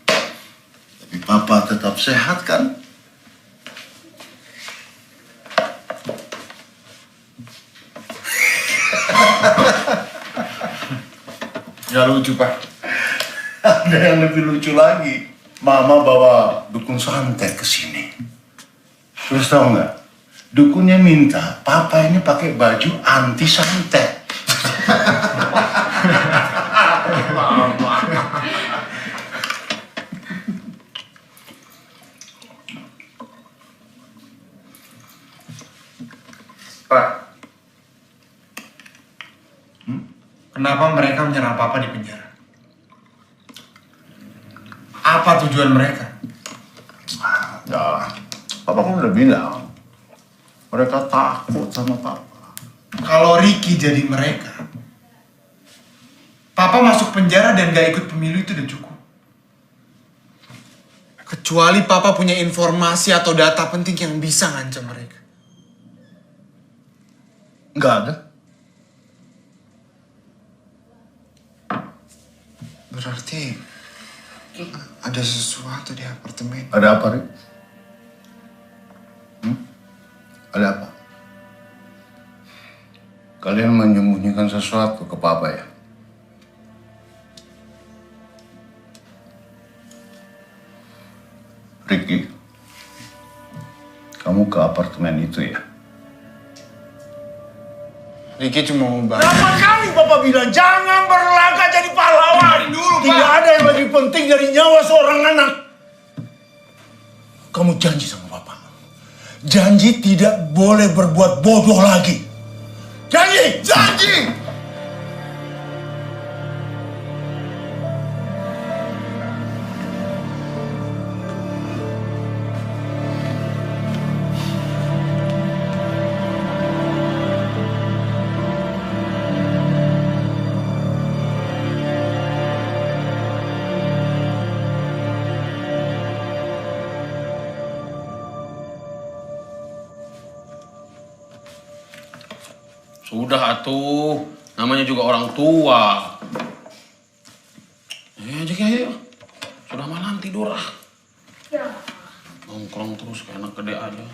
Tapi Papa tetap sehat kan? Ya lucu, Pak. Ada yang lebih lucu lagi. Mama bawa dukun santet ke sini. Terus tahu nggak? Dukunnya minta Papa ini pakai baju anti santet. Pak, kenapa mereka menyerang Papa di penjara? Apa tujuan mereka? Ya, Papa kan udah bilang. Mereka takut sama Papa. Kalau Ricky jadi mereka, Papa masuk penjara dan gak ikut pemilu itu udah cukup. Kecuali Papa punya informasi atau data penting yang bisa ngancam mereka. Nggak ada. Berarti ada sesuatu di apartemen. Ada apa, Rik? Ada apa? Kalian menyembunyikan sesuatu ke Papa ya? Ricky, kamu ke apartemen itu ya? Ricky cuma mau bantu. Berapa kali Papa bilang jangan berlaga jadi pahlawan dulu, Pak. Tidak ada yang lebih penting dari nyawa seorang anak. Kamu janji sama Papa. Janji tidak boleh berbuat bodoh lagi. Janji! Janji! Sudah atuh, namanya juga orang tua. Aja kayak sudah malam tidur ah. Nongkrong terus kayak anak gede aja.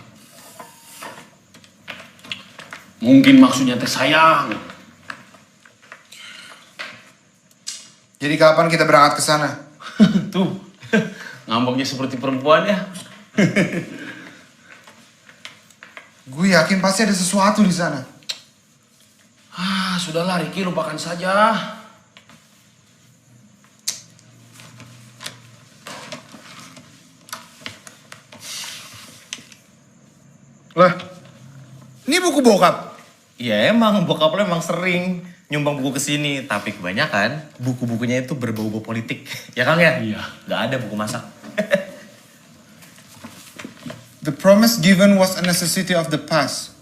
Mungkin maksudnya teh sayang. Jadi kapan kita berangkat ke sana? Tuh, ngambeknya seperti perempuan ya. Gue yakin pasti ada sesuatu di sana. Ah, sudahlah Ricky, lupakan saja. Lah, ini buku bokap? Iya emang, bokap lo emang sering nyumbang buku ke sini, tapi kebanyakan buku-bukunya itu berbau-bau politik. Ya Kang ya? Iya. Gak ada buku masak. The promise given was a necessity of the past.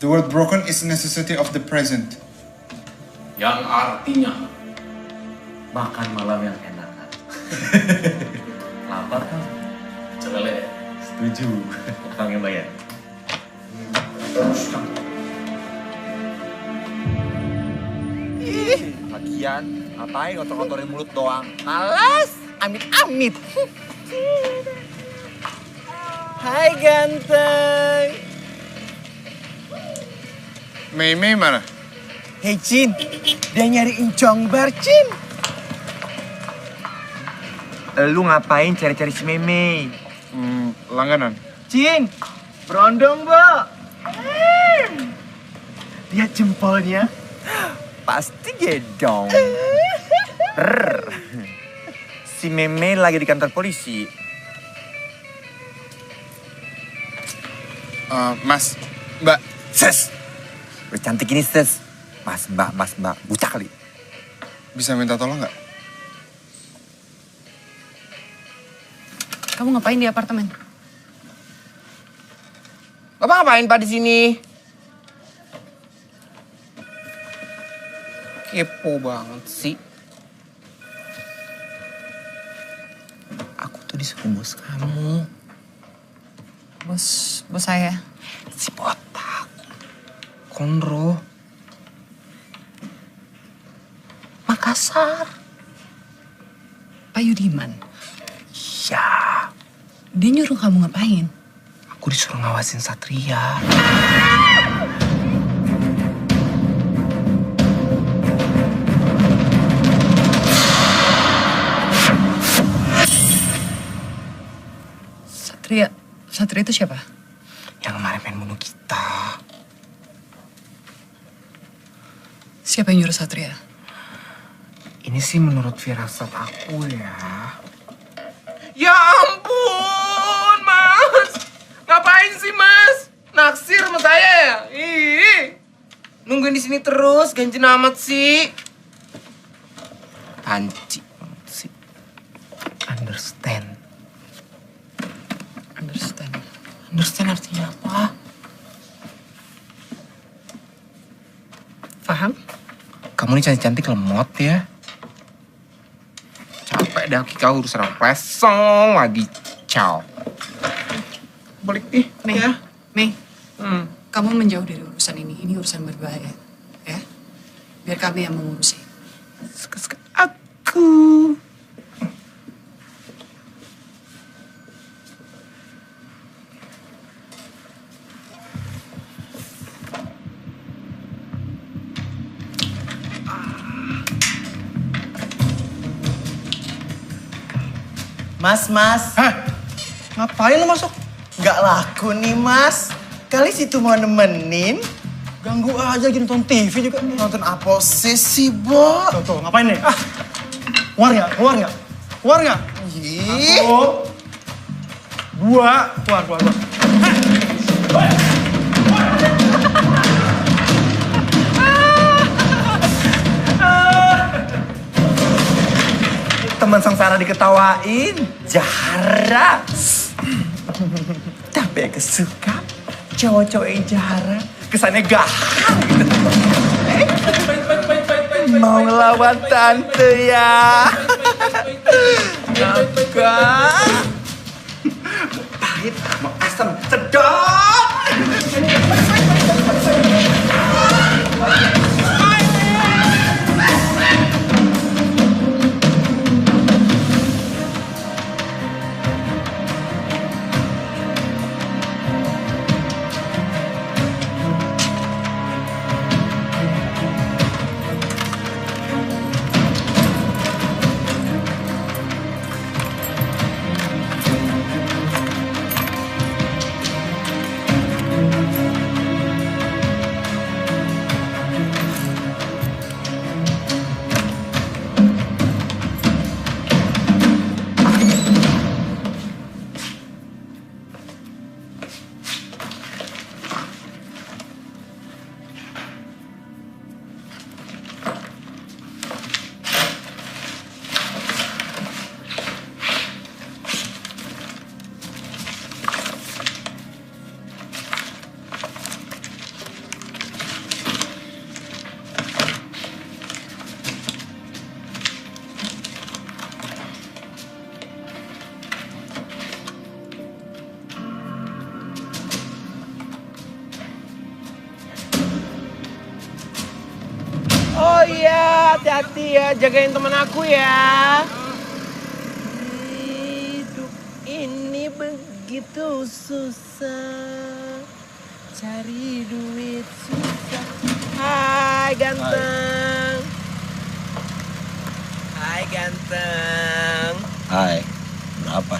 The word broken is a necessity of the present. Yang artinya makan malam yang enak kan. Lapar kan? Celele. Setuju. Kang yang bayar. Lagian, ngapain kotor-kotorin mulut doang? Males, amit-amit. Hai ganteng. Mei mana? Hei Cin, dia nyari Incong Bar Cin. Lu ngapain cari-cari si Mei? Langganan. Cin, berondong, Bo. Lihat jempolnya. Pasti gedong. Si Meme lagi di kantor polisi. Mas, Mbak. Ses. Udah cantik ini, Ses. Mas, Mbak. Bucak kali. Bisa minta tolong nggak? Kamu ngapain di apartemen? Bapak ngapain Pak di sini? Kepo banget sih. Aku tuh disuruh bos kamu. Bos saya. Si botak. Konro. Makassar. Pak Yudiman. Ya. Dia nyuruh kamu ngapain? Aku disuruh ngawasin Satria. Satria itu siapa? Yang kemarin pengen bunuh kita. Siapa yang nyuruh Satria? Ini sih menurut firasat aku ya. Ya ampun, Mas. Ngapain sih, Mas? Naksir sama saya ya? Ih. Nungguin di sini terus, ganjen amat sih. Panci banget sih. Understand. Understand artinya apa? Paham? Kamu ini cantik-cantik lemot ya. Capek dah Kika urusan orang pesong lagi. Ciao. Balik nih, ya. Mei, kamu menjauh dari urusan ini. Ini urusan berbahaya, ya. Biar kami yang mengurusi. Aku. Mas. Hah? Ngapain lo masuk? Nggak laku nih, Mas. Kali situ mau nemenin. Ganggu aja lagi nonton TV juga. Nonton apa sih, Bo? Tuh, ngapain nih? Keluar nggak? Ih. 1, 2, keluar. Teman sengsara diketawain. Jahara. Tapi aku suka cowok-cowok yang jahara. Kesannya gahar gitu. Mau ngelawan tante ya. Enggak. Pahit, mau asam, sedot. hati-hati ya, jagain teman aku ya. Hidup ini begitu susah, cari duit susah. Hai ganteng. Hai ganteng. Hai, berapa?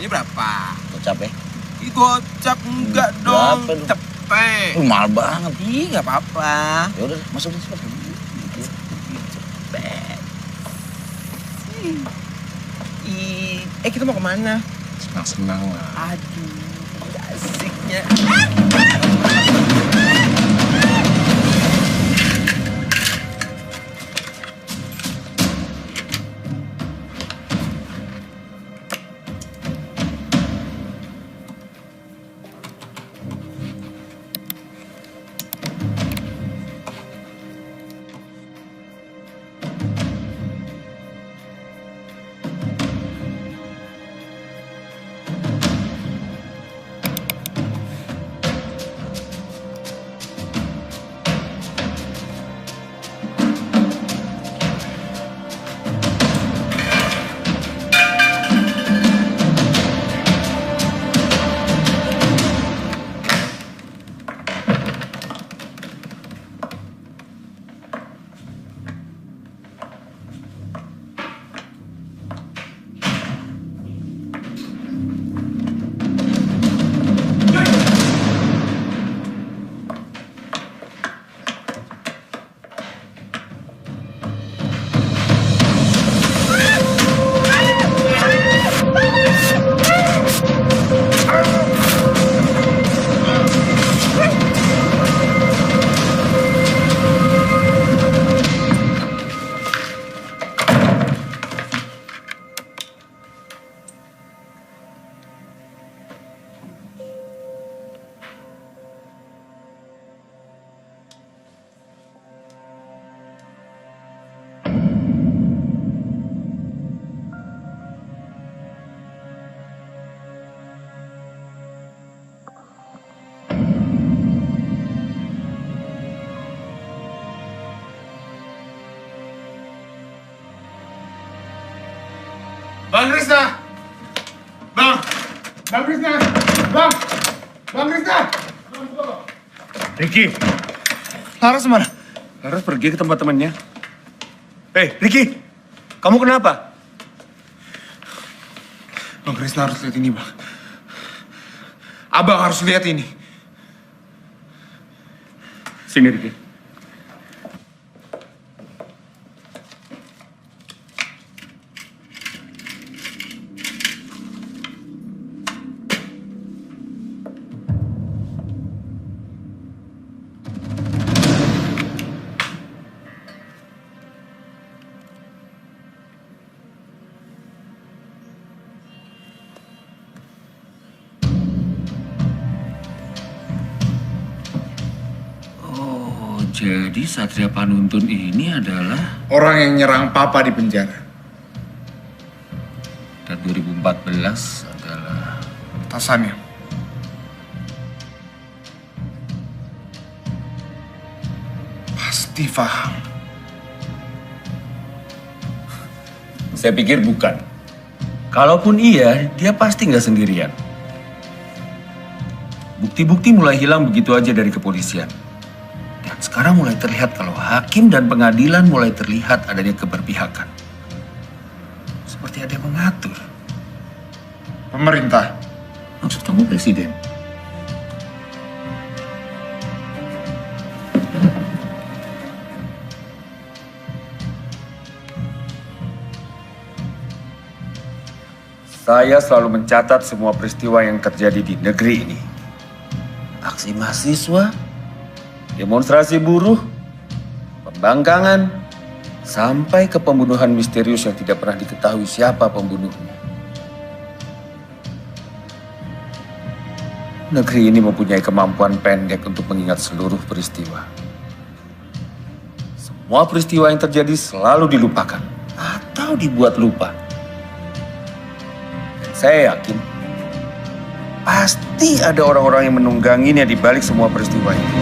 Ini berapa? Gocap ya? Ih gocap enggak dong, cepet. Mahal banget. Ih gak apa-apa. Ya udah, masuk cepet. Kita mau kemana? Senang-senang lah. Aduh, asiknya. Bang Krisna! Bang Krisna! Bang Krisna! Ricky! Laras mana? Laras pergi ke tempat temannya. Ricky! Kamu kenapa? Bang Krisna harus lihat ini, Bang. Abang harus lihat ini. Sini, Ricky. Jadi Satria Panuntun ini adalah orang yang nyerang Papa di penjara. Dan 2014 adalah atasannya. Pasti paham. Saya pikir bukan. Kalaupun iya, dia pasti nggak sendirian. Bukti-bukti mulai hilang begitu aja dari kepolisian. Dan sekarang mulai terlihat kalau hakim dan pengadilan mulai terlihat adanya keberpihakan. Seperti ada yang mengatur. Pemerintah. Maksud kamu presiden? Saya selalu mencatat semua peristiwa yang terjadi di negeri ini. Aksi mahasiswa, demonstrasi buruh, pembangkangan, sampai ke pembunuhan misterius yang tidak pernah diketahui siapa pembunuhnya. Negeri ini mempunyai kemampuan pendek untuk mengingat seluruh peristiwa. Semua peristiwa yang terjadi selalu dilupakan atau dibuat lupa. Saya yakin pasti ada orang-orang yang menungganginya di balik semua peristiwa ini.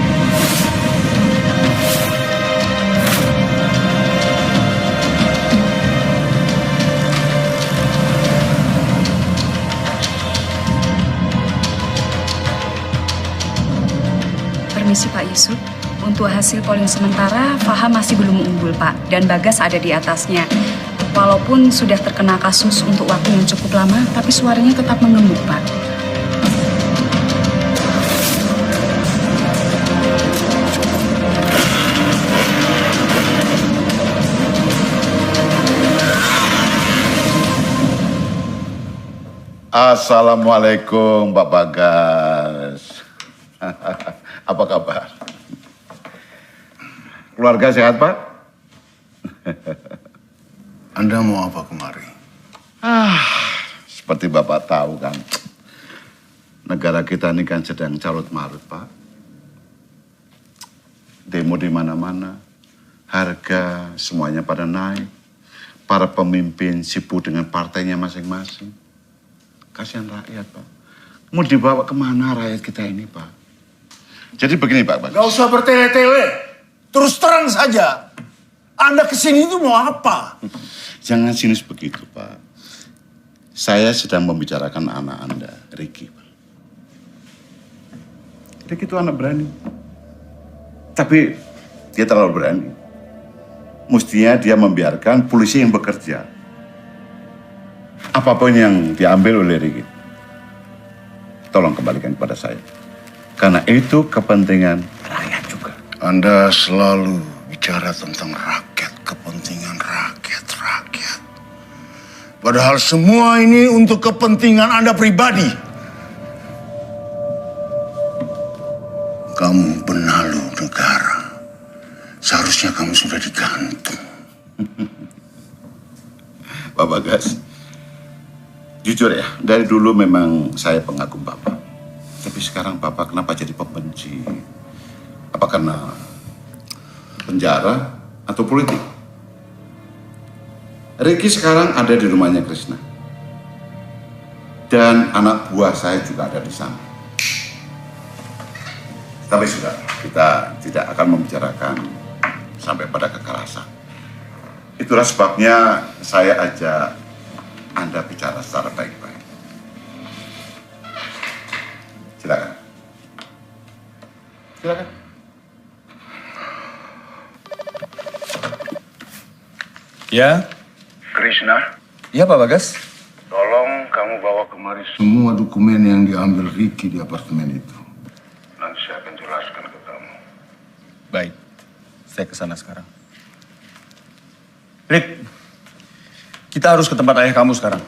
Permisi Pak Yusuf. Untuk hasil polling sementara, Faham masih belum unggul Pak, dan Bagas ada di atasnya. Walaupun sudah terkena kasus untuk waktu yang cukup lama, tapi suaranya tetap mengemuk Pak. Assalamualaikum Pak Bagas. Apa kabar? Keluarga sehat Pak? Anda mau apa kemari? Seperti Bapak tahu kan, negara kita ini kan sedang carut marut Pak. Demo di mana-mana, harga semuanya pada naik. Para pemimpin sibuk dengan partainya masing-masing. Kasihan rakyat Pak. Mau dibawa kemana rakyat kita ini Pak? Jadi begini Pak Bagas. Gak usah bertele-tele. Terus terang saja. Anda kesini itu mau apa? Jangan sinis begitu Pak. Saya sedang membicarakan anak Anda, Ricky Pak. Ricky itu anak berani. Tapi dia terlalu berani. Mestinya dia membiarkan polisi yang bekerja. Apapun yang diambil oleh Ricky, tolong kembalikan kepada saya. Karena itu kepentingan rakyat juga. Anda selalu bicara tentang rakyat, kepentingan rakyat. Padahal semua ini untuk kepentingan Anda pribadi. Kamu benalu negara. Seharusnya kamu sudah digantung. Pak Bagas, jujur ya, dari dulu memang saya pengagum Bapak. Tapi sekarang Bapak kenapa jadi pembenci? Apa karena penjara atau politik? Ricky sekarang ada di rumahnya Krishna. Dan anak buah saya juga ada di sana. Tapi sudah, kita tidak akan membicarakan sampai pada kekerasan. Itulah sebabnya saya ajak Anda bicara secara baik-baik. Silakan. Silakan. Ya. Krishna, Iya Pak Bagas. tolong kamu bawa kemari semua dokumen yang diambil Ricky di apartemen itu. Nanti saya akan jelaskan ke kamu. Baik, saya ke sana sekarang. Rick, kita harus ke tempat ayah kamu sekarang.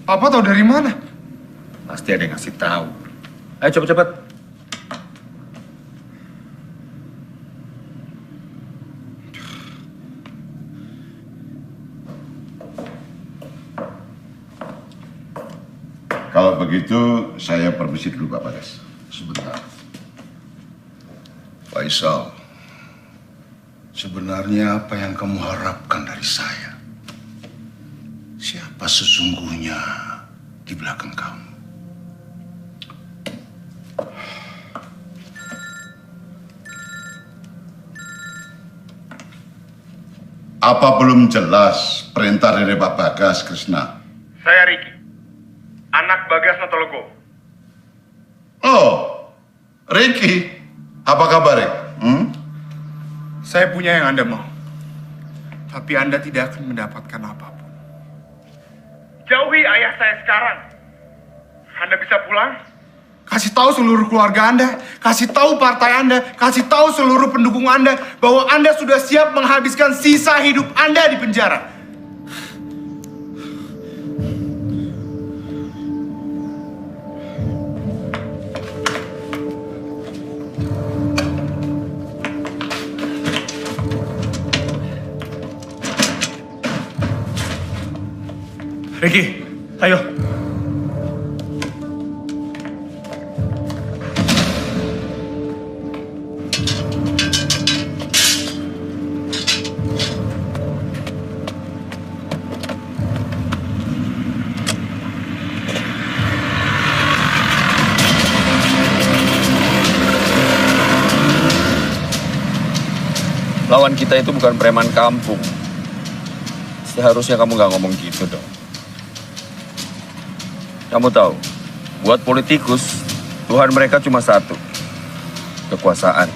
Papa tahu dari mana? Pasti ada yang ngasih tahu. Ayo cepet-cepet. Kalau begitu, saya permisi dulu Pak Bagas. Sebentar. Faisal, sebenarnya apa yang kamu harapkan dari saya? Siapa sesungguhnya di belakang kamu? Apa belum jelas perintah dari Pak Bagas, Krishna? Saya Ricky, anak Bagas Notologo. Oh, Ricky, apa kabar, Rick? Saya punya yang Anda mau. Tapi Anda tidak akan mendapatkan apapun. Jauhi ayah saya sekarang. Anda bisa pulang? Kasih tahu seluruh keluarga Anda, kasih tahu partai Anda, kasih tahu seluruh pendukung Anda bahwa Anda sudah siap menghabiskan sisa hidup Anda di penjara. Ricky, ayo. Lawan kita itu bukan preman kampung. Seharusnya kamu gak ngomong gitu dong. Kamu tahu, buat politikus, Tuhan mereka cuma satu, kekuasaan.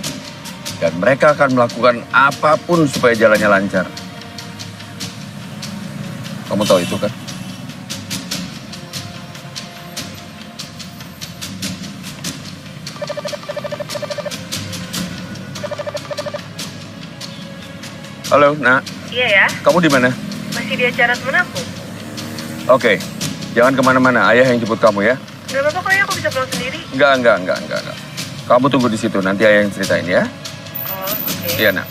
Dan mereka akan melakukan apapun supaya jalannya lancar. Kamu tahu itu kan? Halo, Nak. Iya ya, Kamu di mana? masih di acara temen aku. Oke, jangan kemana-mana. Ayah yang jemput kamu ya. Gak apa-apa kok ya, aku bisa pulang sendiri. Enggak. Kamu tunggu di situ. Nanti ayah yang ceritain ya. Oh, oke. Iya, Nak.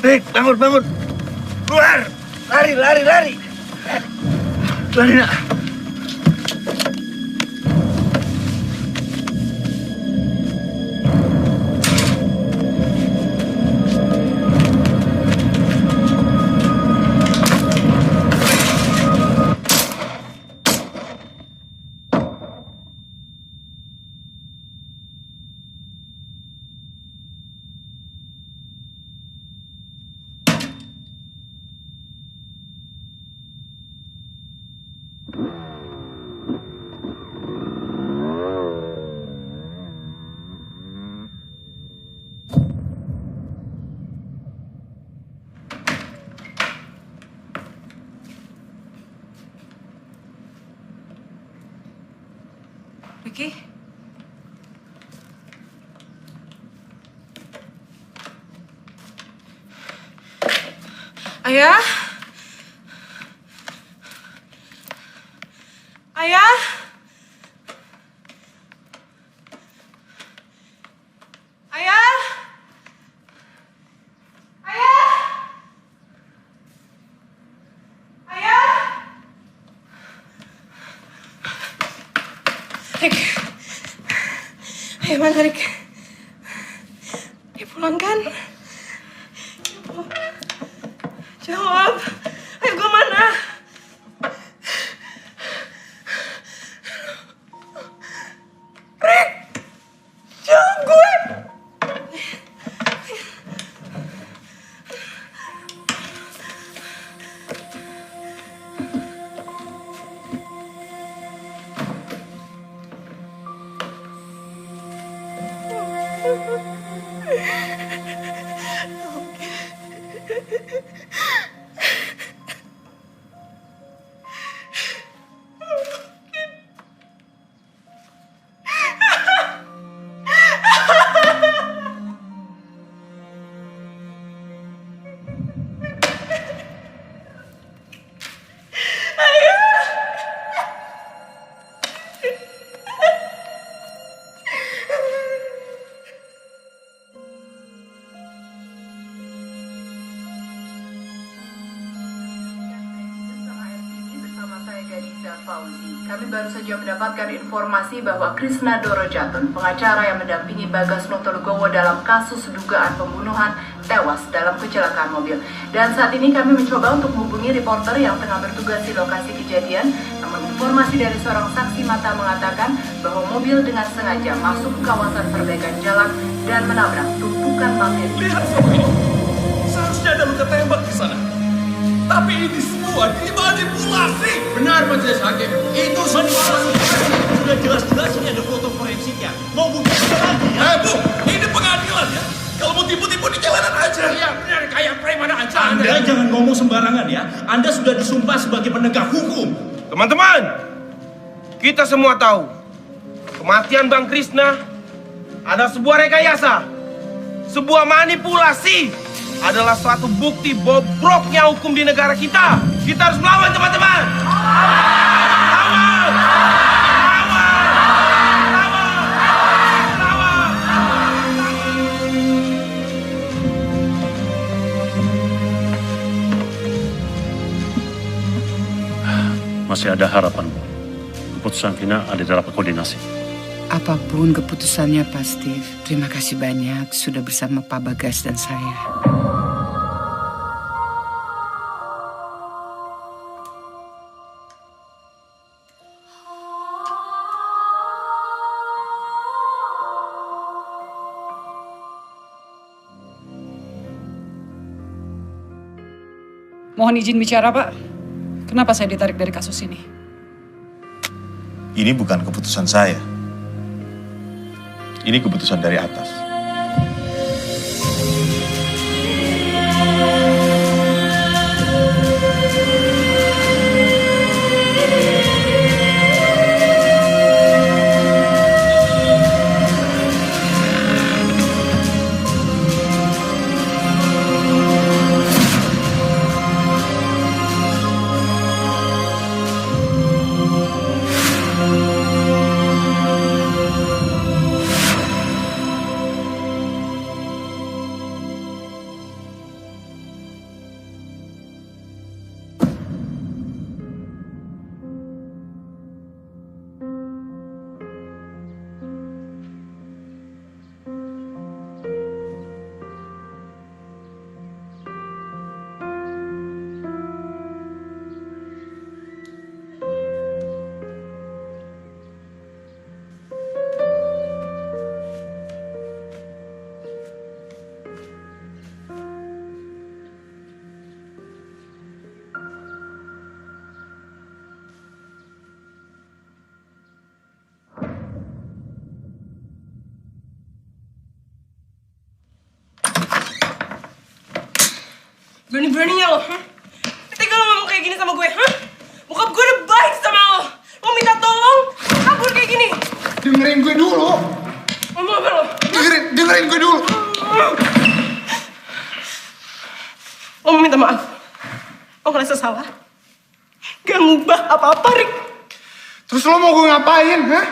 Rick, bangun. Keluar. Lari. Lari, Nak. Ricky? Ayah? Ayah? Ayah? Ayah? Ayah? Rick. Ayo mana Rick? Dia pulang kan? Jawab. Ayo gue mana? Rick. Jawab gue. Kami baru saja mendapatkan informasi bahwa Krishna Dorojatun, pengacara yang mendampingi Bagas Notolegowo dalam kasus dugaan pembunuhan, tewas dalam kecelakaan mobil. Dan saat ini kami mencoba untuk menghubungi reporter yang tengah bertugas di lokasi kejadian. Namun informasi dari seorang saksi mata mengatakan bahwa mobil dengan sengaja masuk ke kawasan perbaikan jalan dan menabrak tumpukan material. Lihat semua ini. Seharusnya ada luka tembak di sana. Tapi ini semua dimanipulasi. Benar Majelis Hakim, itu manipulasi. Sudah jelas-jelas ini ada foto forensiknya. Mau bukti lagi ya? Bu, ini pengadilan ya. Kalau mau tipu-tipu di jalanan aja. Iya benar, kayak preman aja. Anda jangan ngomong sembarangan ya. Anda sudah disumpah sebagai penegak hukum. Teman-teman, kita semua tahu kematian Bang Krishna ada sebuah rekayasa, sebuah manipulasi, adalah suatu bukti bobroknya hukum di negara kita. Kita harus melawan, teman-teman. Masih ada harapan. Keputusan final ada dalam koordinasi. Apapun keputusannya Pak Steve, terima kasih banyak sudah bersama Pak Bagas dan saya. Mohon izin bicara, Pak. Kenapa saya ditarik dari kasus ini? Ini bukan keputusan saya. Ini keputusan dari atas. Berani-beraninya lo, ketika lo ngomong kayak gini sama gue, bokap gue udah baik sama lo. Lo minta tolong, kabur kayak gini. Dengerin gue dulu. Ngomong apa lo? Dengerin gue dulu. Lo minta maaf. Lo ngerasa salah. Gak ngubah apa-apa, Rick. Terus lo mau gue ngapain, hah?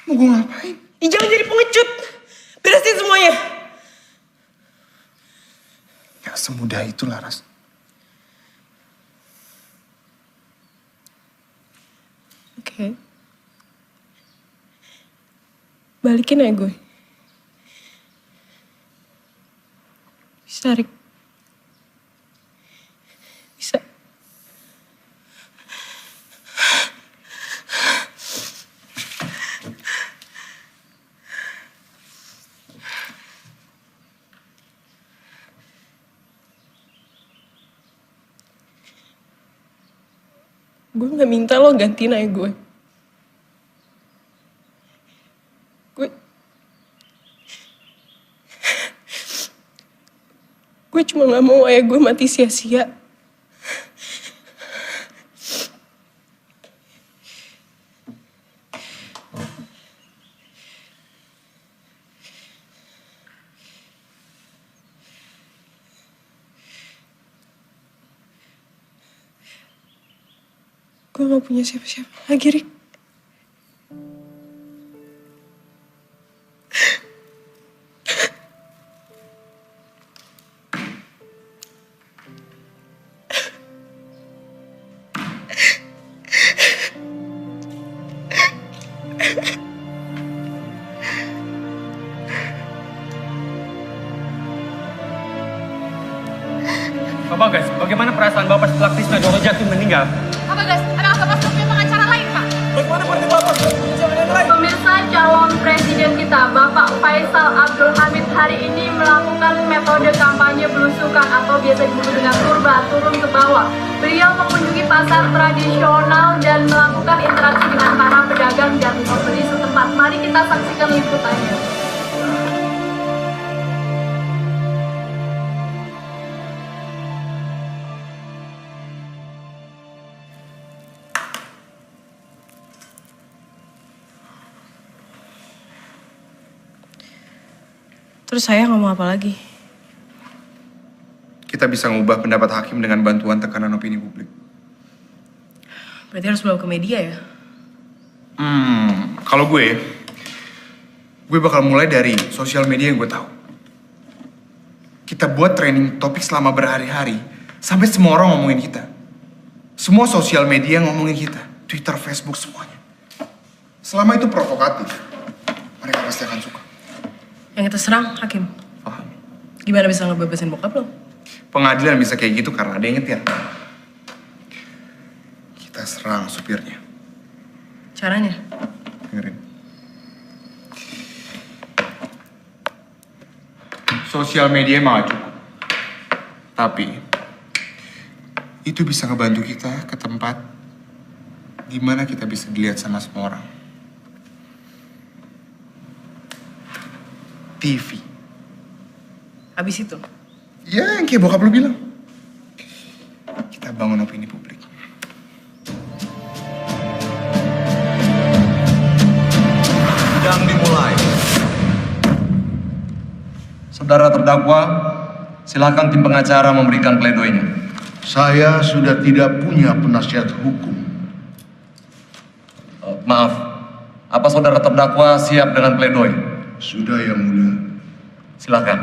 Mau gue ngapain? Jangan jadi pengecut. Beresin semuanya. Gak semudah itu, Laras. Oke. Balikin aja gue. Bisa, Rick. Bisa. Gue gak minta lo gantiin ayah gue. Gue cuma gak mau ayah gue mati sia-sia. Gue gak punya siapa-siapa lagi, Rick. Bapak guys, bagaimana perasaan Bapak setelah Krisna Dorojatun meninggal? Apa guys, apakah Bapak sudah punya pengacara lain, Pak? Bagaimana berarti Bapak sudah punya pengacara lain? Pemirsa, calon presiden kita, Bapak Faisal Abdul Hamid hari ini melakukan metode kampanye belusukan atau biasa disebut dengan turba, turun ke bawah. Beliau mengunjungi pasar tradisional dan melakukan interaksi dengan para pedagang dan pembeli setempat. Mari kita saksikan liputannya. Terus saya ngomong apa lagi? Kita bisa ngubah pendapat hakim dengan bantuan tekanan opini publik. Berarti harus bawa ke media ya? Kalau gue bakal mulai dari sosial media yang gue tahu. Kita buat training topik selama berhari-hari, sampai semua orang ngomongin kita. Semua sosial media ngomongin kita. Twitter, Facebook, semuanya. Selama itu provokatif, mereka pasti akan suka. Yang kita serang, Hakim. Paham. Gimana bisa ngebebasin bokap lo? Pengadilan bisa kayak gitu karena ada yang nyetir. Kita serang supirnya. Caranya? Dengerin. Sosial media emang gak cukup. Tapi, itu bisa ngebantu kita ke tempat dimana kita bisa dilihat sama semua orang. TV. Habis itu? Ya, yang kayak bokap lu bilang. Kita bangun opini publik. Sidang dimulai. Saudara terdakwa, silakan tim pengacara memberikan pledoinya. Saya sudah tidak punya penasihat hukum. Maaf, apa saudara terdakwa siap dengan pledoi? Sudah, Yang Mulia. Silakan.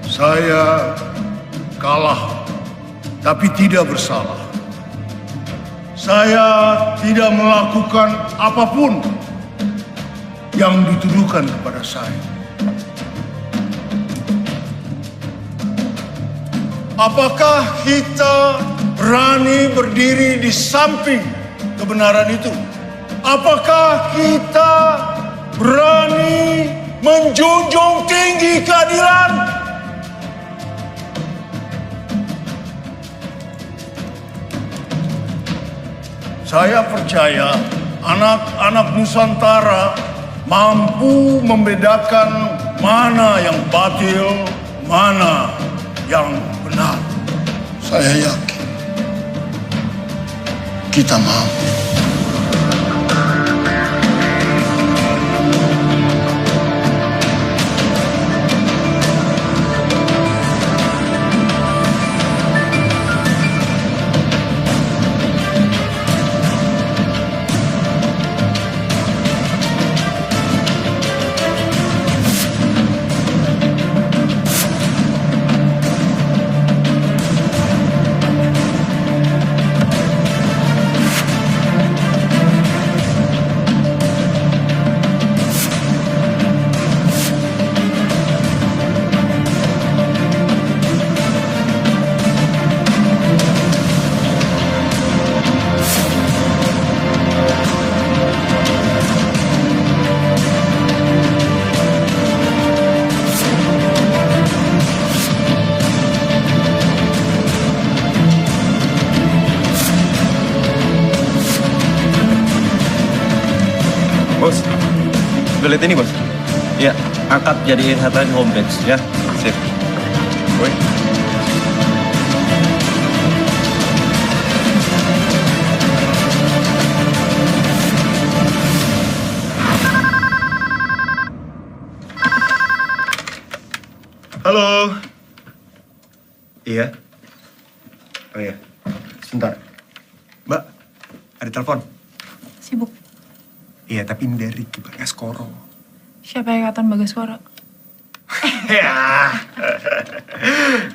Saya kalah, tapi tidak bersalah. Saya tidak melakukan apapun yang dituduhkan kepada saya. Apakah kita berani berdiri di samping kebenaran itu? Apakah kita berani menjunjung tinggi keadilan? Saya percaya anak-anak Nusantara mampu membedakan mana yang batil, mana yang benar. Saya yakin kita mampu. Bos, lihat ini bos. Ya, angkat jadiin headline homepage ya. Sip. Woi. Halo. Iya. Oh iya. Sebentar. Ada telepon? Sibuk. Iya, tapi ini dari Ricky Bagaskoro. Siapa yang kata Bagaskoro? Ya.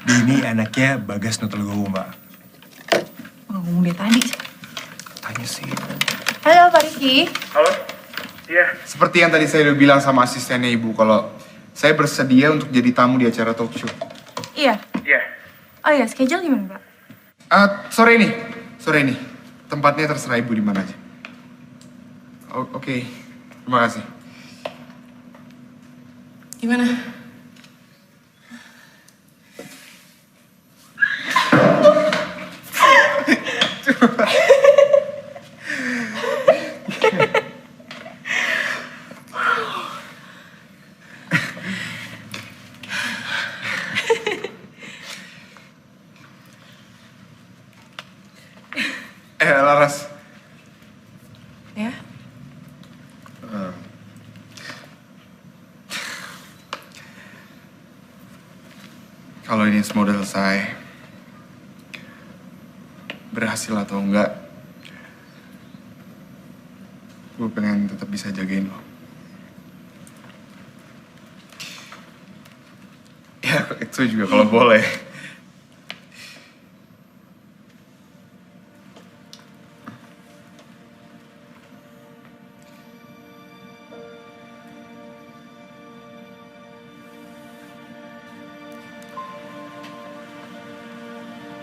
Ini anaknya Bagas Notologowo, Mbak. Ngomong dia tadi. Tanya sih. Halo Pak Riki. Halo. Iya. Seperti yang tadi saya udah bilang sama asistennya Ibu, kalau saya bersedia untuk jadi tamu di acara talk show. Iya. Iya. Oh iya, schedule gimana Pak? Sore ini. Tempatnya terserah Ibu di mana aja. Oke. Terima kasih. Gimana? Laras. Ya? Kalau ini semua udah selesai, berhasil atau enggak, gue pengen tetap bisa jagain lo. Ya, itu juga kalau boleh.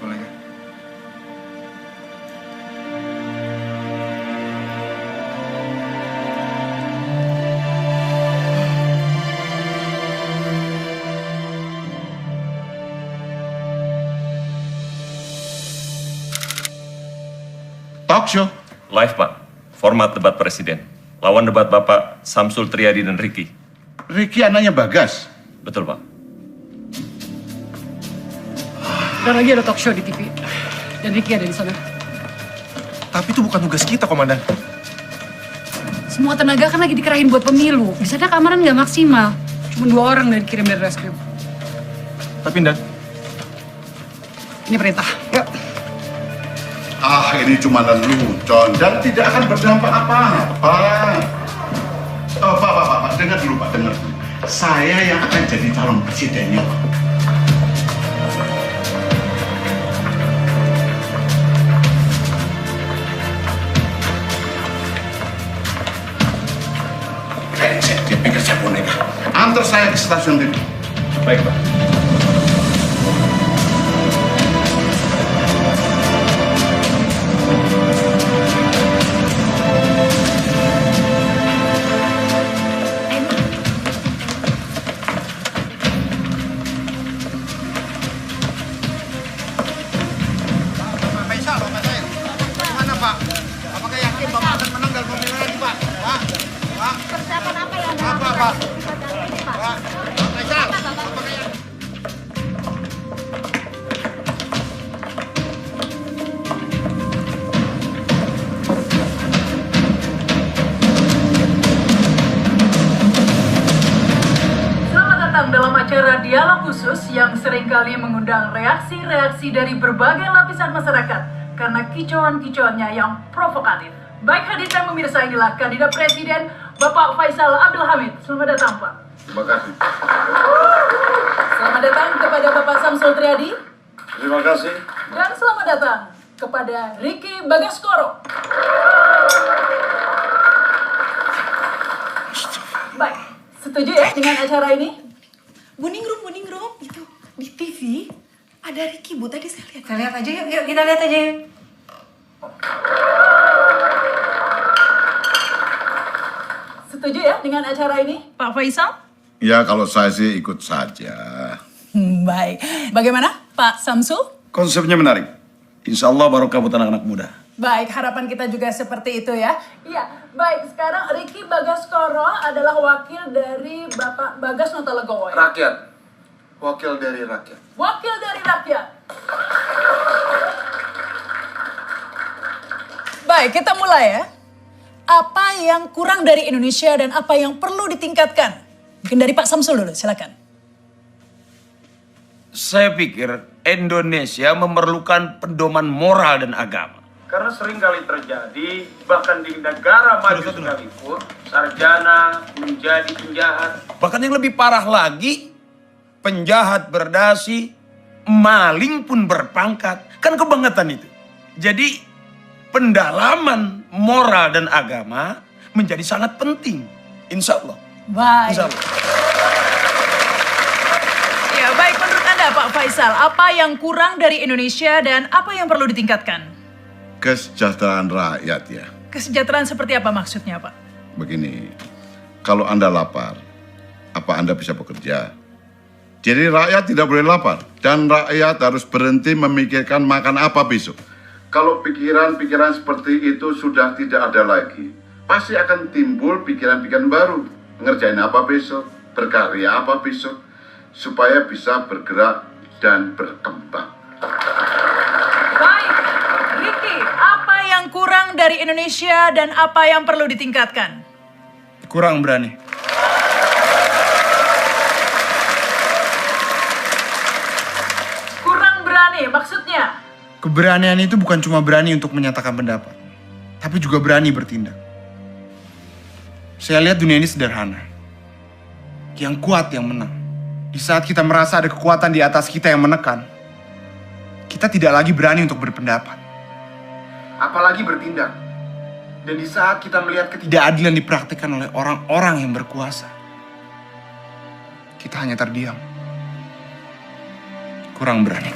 Boleh kan? Talk show. Live, Pak. Format debat presiden. Lawan debat Bapak Samsul Triadi dan Ricky. Ricky anaknya Bagas. Betul, Pak. Dan lagi ada talk show di TV. Dan Ricky ada di sana. Tapi itu bukan tugas kita, Komandan. Semua tenaga kan lagi dikerahin buat pemilu. Di sana keamanan nggak maksimal. Cuma 2 orang dan dikirim dari reskrim. Tapi, Dan. Ini perintah. Yuk. Ini cuma lelucon dan tidak akan berdampak apa-apa. Pak, dengar dulu, Pak, dengar dulu. Saya yang akan jadi calon presidennya, Pak. Dia pikir saya boneka. Antar saya ke stasiun TV. Baik, Pak. Dalam acara dialog khusus yang seringkali mengundang reaksi-reaksi dari berbagai lapisan masyarakat karena kicauan-kicauannya yang provokatif. Baik hadir dan pemirsa, inilah kandidat presiden Bapak Faisal Abdul Hamid. Selamat datang, Pak. Terima kasih. Selamat datang kepada Bapak Samsul Triadi. Terima kasih. Dan selamat datang kepada Ricky Bagaskoro. Baik, setuju ya dengan acara ini? Buning room, itu di TV ada Ricky, Bu, tadi saya lihat. Kita lihat aja yuk, kita lihat aja yuk. Setuju ya dengan acara ini, Pak Faisal? Ya, kalau saya sih ikut saja. Baik, bagaimana Pak Samsul? Konsepnya menarik. Insya Allah barokah buat anak-anak muda. Baik, harapan kita juga seperti itu ya. Iya, baik. Sekarang Ricky Bagaskoro adalah wakil dari Bapak Bagas Notologowo. Rakyat. Wakil dari rakyat. Wakil dari rakyat. Baik, kita mulai ya. Apa yang kurang dari Indonesia dan apa yang perlu ditingkatkan? Mungkin dari Pak Samsul dulu, silakan. Saya pikir Indonesia memerlukan pedoman moral dan agama. Karena sering kali terjadi, bahkan di negara maju sekalipun, sarjana menjadi penjahat. Bahkan yang lebih parah lagi, penjahat berdasi, maling pun berpangkat. Kan kebangetan itu. Jadi pendalaman moral dan agama menjadi sangat penting. Insya Allah. Baik. Insya Allah. Ya, baik, menurut Anda Pak Faisal, apa yang kurang dari Indonesia dan apa yang perlu ditingkatkan? Kesejahteraan rakyat ya. Kesejahteraan seperti apa maksudnya, Pak? Begini, kalau Anda lapar, apa Anda bisa bekerja? Jadi rakyat tidak boleh lapar dan rakyat harus berhenti memikirkan makan apa besok. Kalau pikiran-pikiran seperti itu sudah tidak ada lagi, pasti akan timbul pikiran-pikiran baru. Ngerjain apa besok, berkarya apa besok, supaya bisa bergerak dan berkembang. Baik, Ricky, apa yang kurang dari Indonesia dan apa yang perlu ditingkatkan? Kurang berani. Kurang berani, maksudnya? Keberanian itu bukan cuma berani untuk menyatakan pendapat, tapi juga berani bertindak. Saya lihat dunia ini sederhana. Yang kuat yang menang. Di saat kita merasa ada kekuatan di atas kita yang menekan, kita tidak lagi berani untuk berpendapat. Apalagi bertindak. Dan di saat kita melihat ketidakadilan dipraktikkan oleh orang-orang yang berkuasa, kita hanya terdiam. Kurang berani.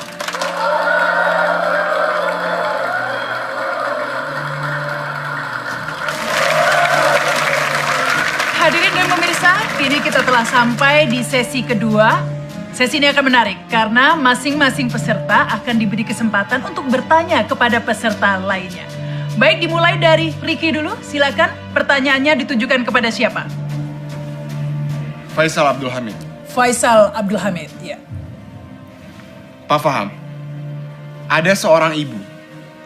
Hadirin dan pemirsa, kini kita telah sampai di sesi kedua. Sesi ini akan menarik karena masing-masing peserta akan diberi kesempatan untuk bertanya kepada peserta lainnya. Baik, dimulai dari Ricky dulu, silakan. Pertanyaannya ditujukan kepada siapa? Faisal Abdul Hamid. Faisal Abdul Hamid, ya. Pak Faham, ada seorang ibu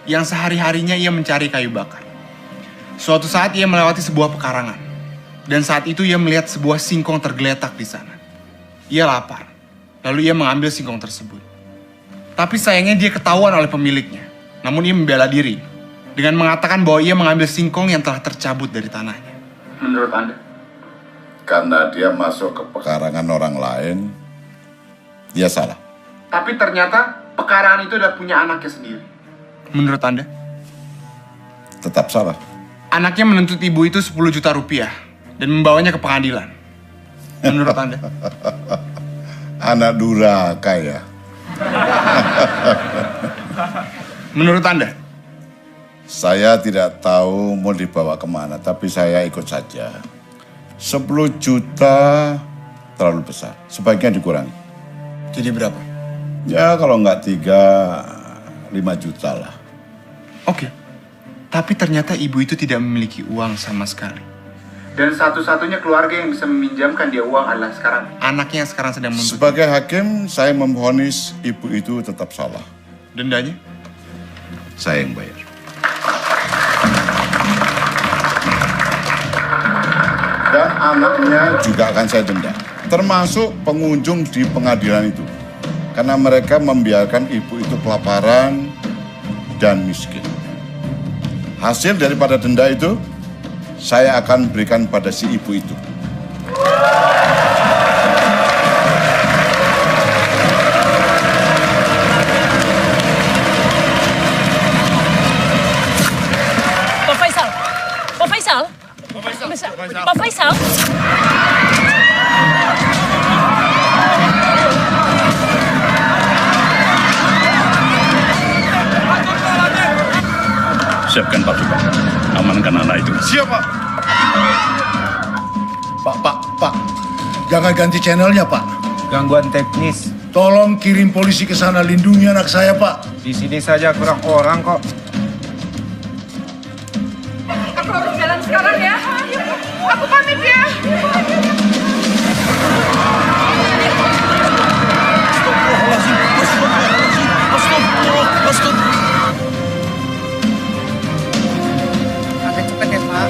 yang sehari-harinya ia mencari kayu bakar. Suatu saat ia melewati sebuah pekarangan. Dan saat itu ia melihat sebuah singkong tergeletak di sana. Ia lapar, lalu ia mengambil singkong tersebut. Tapi sayangnya dia ketahuan oleh pemiliknya. Namun ia membela diri dengan mengatakan bahwa ia mengambil singkong yang telah tercabut dari tanahnya. Menurut Anda? Karena dia masuk ke pekarangan orang lain, dia salah. Tapi ternyata pekarangan itu udah punya anaknya sendiri. Menurut Anda? Tetap salah. Anaknya menuntut ibu itu 10 juta rupiah dan membawanya ke pengadilan. Menurut Anda? Anak durhaka ya. Menurut Anda? Saya tidak tahu mau dibawa kemana, tapi saya ikut saja. 10 juta terlalu besar, sebaiknya dikurangi. Jadi berapa? Ya kalau nggak 3, 5 juta lah. Oke. Tapi ternyata ibu itu tidak memiliki uang sama sekali. Dan satu-satunya keluarga yang bisa meminjamkan dia uang adalah sekarang anaknya yang sekarang sedang menuntut. Sebagai hakim, saya memvonis ibu itu tetap salah. Dendanya? Saya yang bayar. Dan anaknya juga akan saya denda. Termasuk pengunjung di pengadilan itu. Karena mereka membiarkan ibu itu kelaparan dan miskin. Hasil daripada denda itu, saya akan berikan pada si ibu itu. Pak Faisal. Pak Faisal. Pak Faisal. Siapkan Pak Subang. Amankan anak itu. Siap, Pak. Pak. Jangan ganti channelnya, Pak. Gangguan teknis. Tolong kirim polisi ke sana, lindungi anak saya, Pak. Di sini saja kurang orang kok. Aku harus jalan sekarang ya. Aku pamit ya. Agak cepet ya, Pak.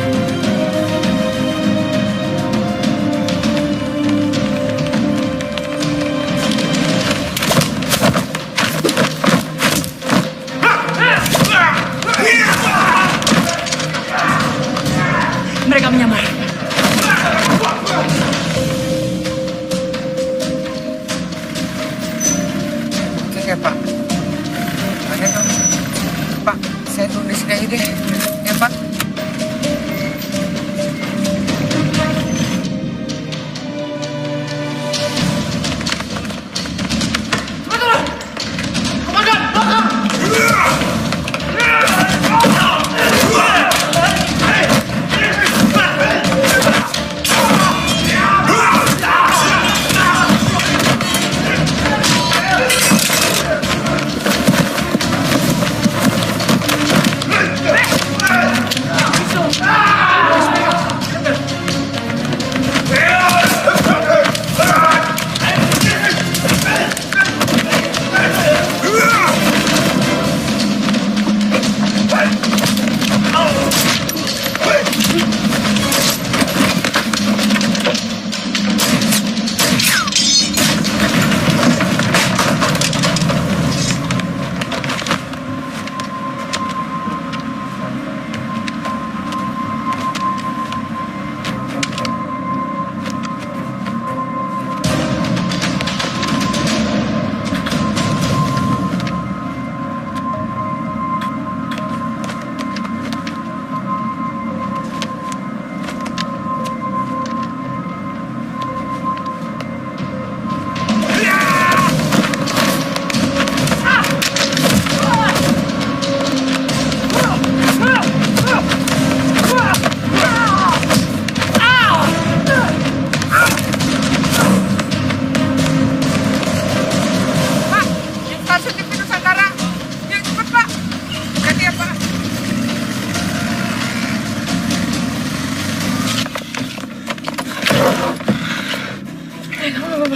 Kamu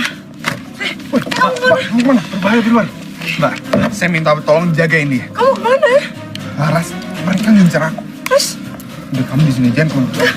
kemana? Berbahaya di luar. Mbak, saya minta tolong jagain dia. Kamu kemana? Laras, mereka ngincar aku. Terus? Udah kamu di sini jangan keluar.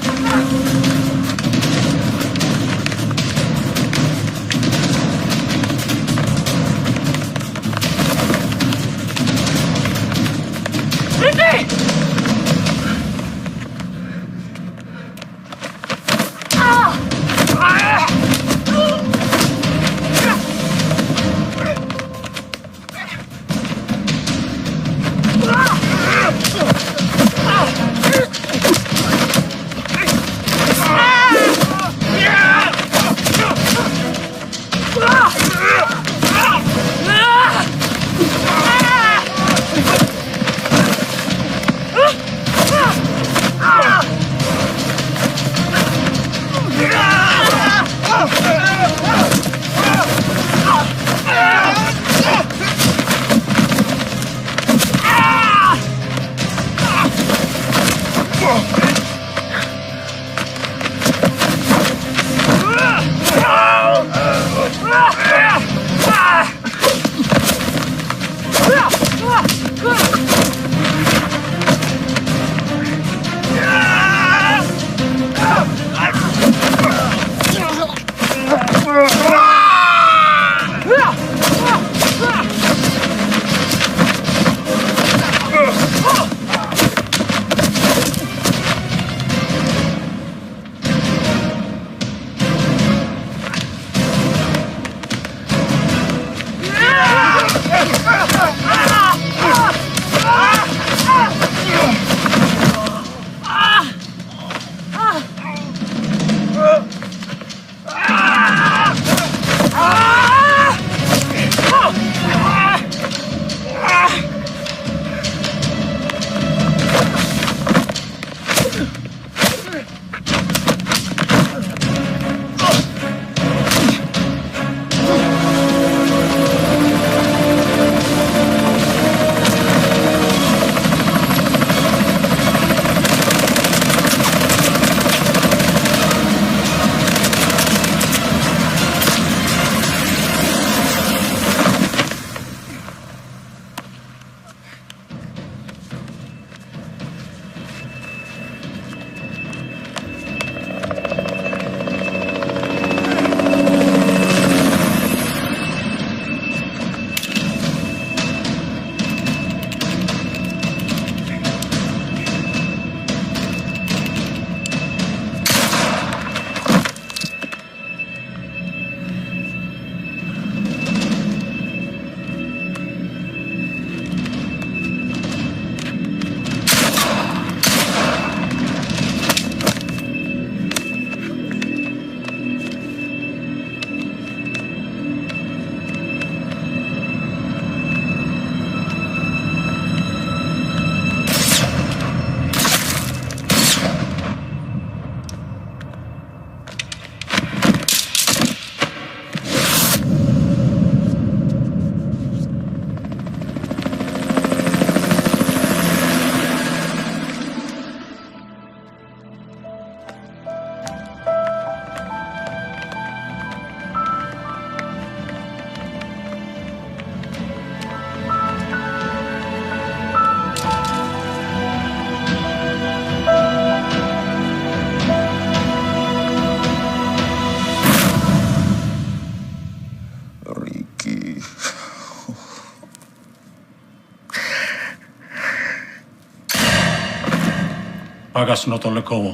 Bagas Noto Legowo.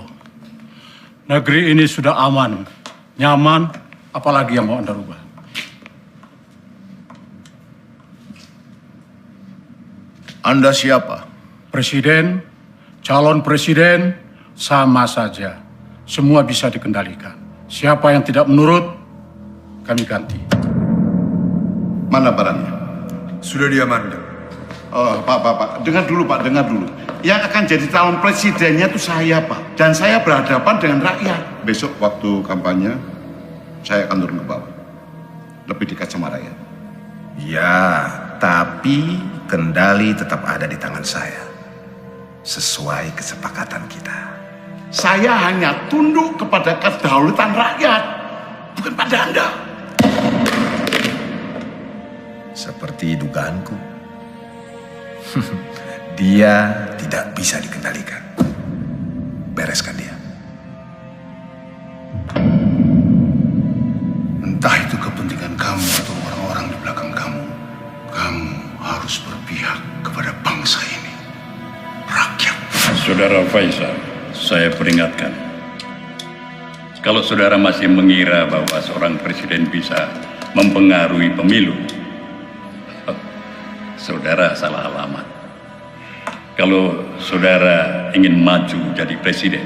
Negeri ini sudah aman, nyaman, apalagi yang mau Anda rubah. Anda siapa? Presiden, calon presiden, sama saja. Semua bisa dikendalikan. Siapa yang tidak menurut, kami ganti. Mana barangnya? Sudah diamankan. Oh, Pak. Dengar dulu, Pak. Dengar dulu. Yang akan jadi calon presidennya itu saya, Pak. Dan saya berhadapan dengan rakyat. Besok waktu kampanye, saya akan turun ke bawah. Lebih dekat sama rakyat. Ya, tapi kendali tetap ada di tangan saya. Sesuai kesepakatan kita. Saya hanya tunduk kepada kedaulatan rakyat, bukan pada Anda. Seperti dugaanku, dia tidak bisa dikendalikan. Bereskan dia. Entah itu kepentingan kamu atau orang-orang di belakang kamu, kamu harus berpihak kepada bangsa ini, rakyat. Saudara Faisal, saya peringatkan. Kalau saudara masih mengira bahwa seorang presiden bisa mempengaruhi pemilu, saudara salah alamat. Kalau saudara ingin maju jadi presiden,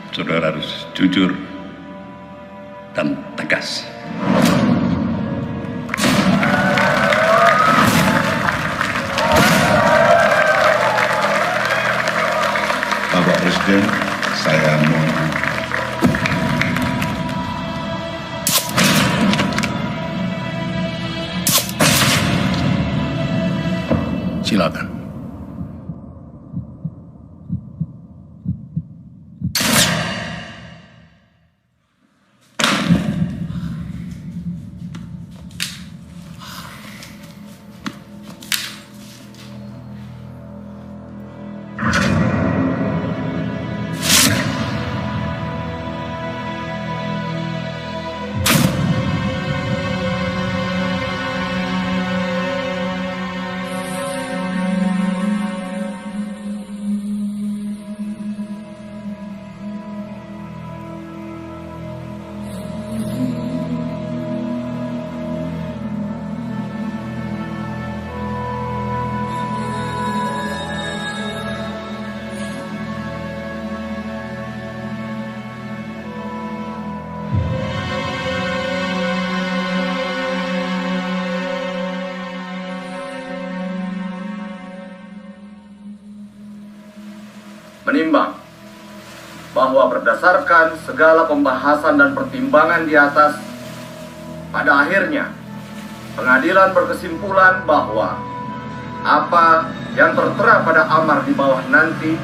saudara harus jujur dan tegas. Bapak Presiden, saya mohon. Silakan. Menimbang bahwa berdasarkan segala pembahasan dan pertimbangan di atas, pada akhirnya pengadilan berkesimpulan bahwa apa yang tertera pada amar di bawah nanti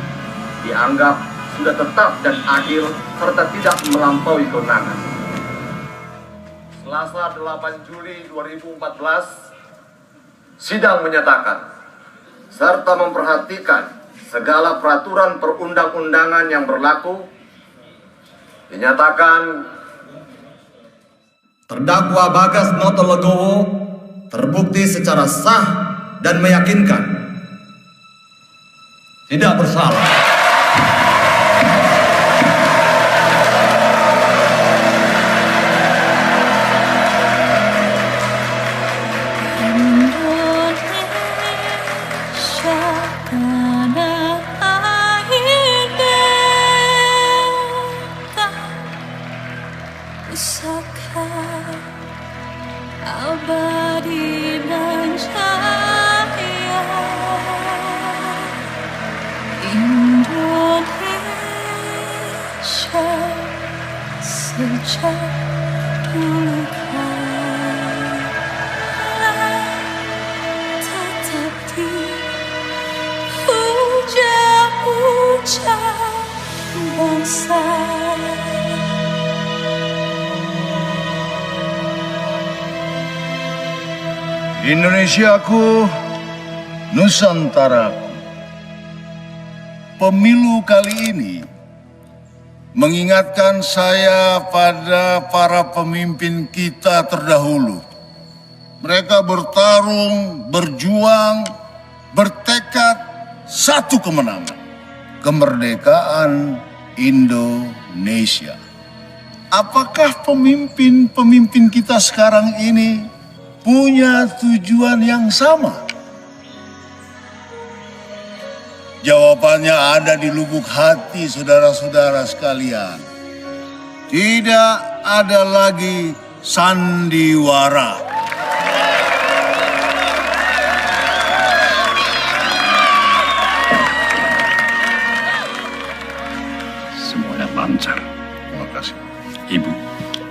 dianggap sudah tetap dan adil serta tidak melampaui kewenangan. Selasa 8 Juli 2014, sidang menyatakan serta memperhatikan segala peraturan perundang-undangan yang berlaku, dinyatakan terdakwa Bagas Noto Legowo terbukti secara sah dan meyakinkan tidak bersalah. Abadi dan cahaya Indonesia sejak dulu kala tetap dipuja-puja bangsa. Indonesiaku, Nusantaraku. Pemilu kali ini mengingatkan saya pada para pemimpin kita terdahulu. Mereka bertarung, berjuang, bertekad satu kemenangan. Kemerdekaan Indonesia. Apakah pemimpin-pemimpin kita sekarang ini punya tujuan yang sama? Jawabannya ada di lubuk hati saudara-saudara sekalian. Tidak ada lagi sandiwara. Semuanya lancar. Terima kasih. Ibu.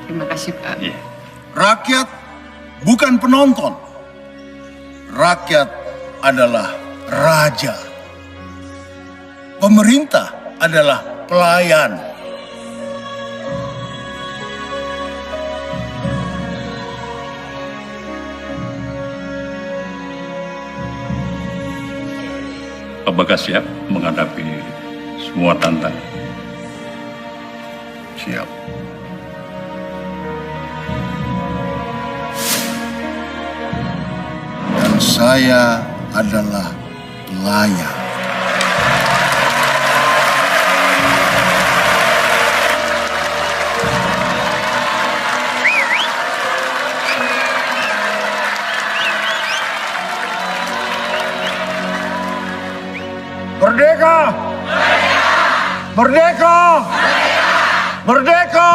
Terima kasih, Pak. Iya. Rakyat bukan penonton. Rakyat adalah raja. Pemerintah adalah pelayan. Apakah siap menghadapi semua tantangan? Siap. Dan saya adalah pelayan. Merdeka! Merdeka! Merdeka!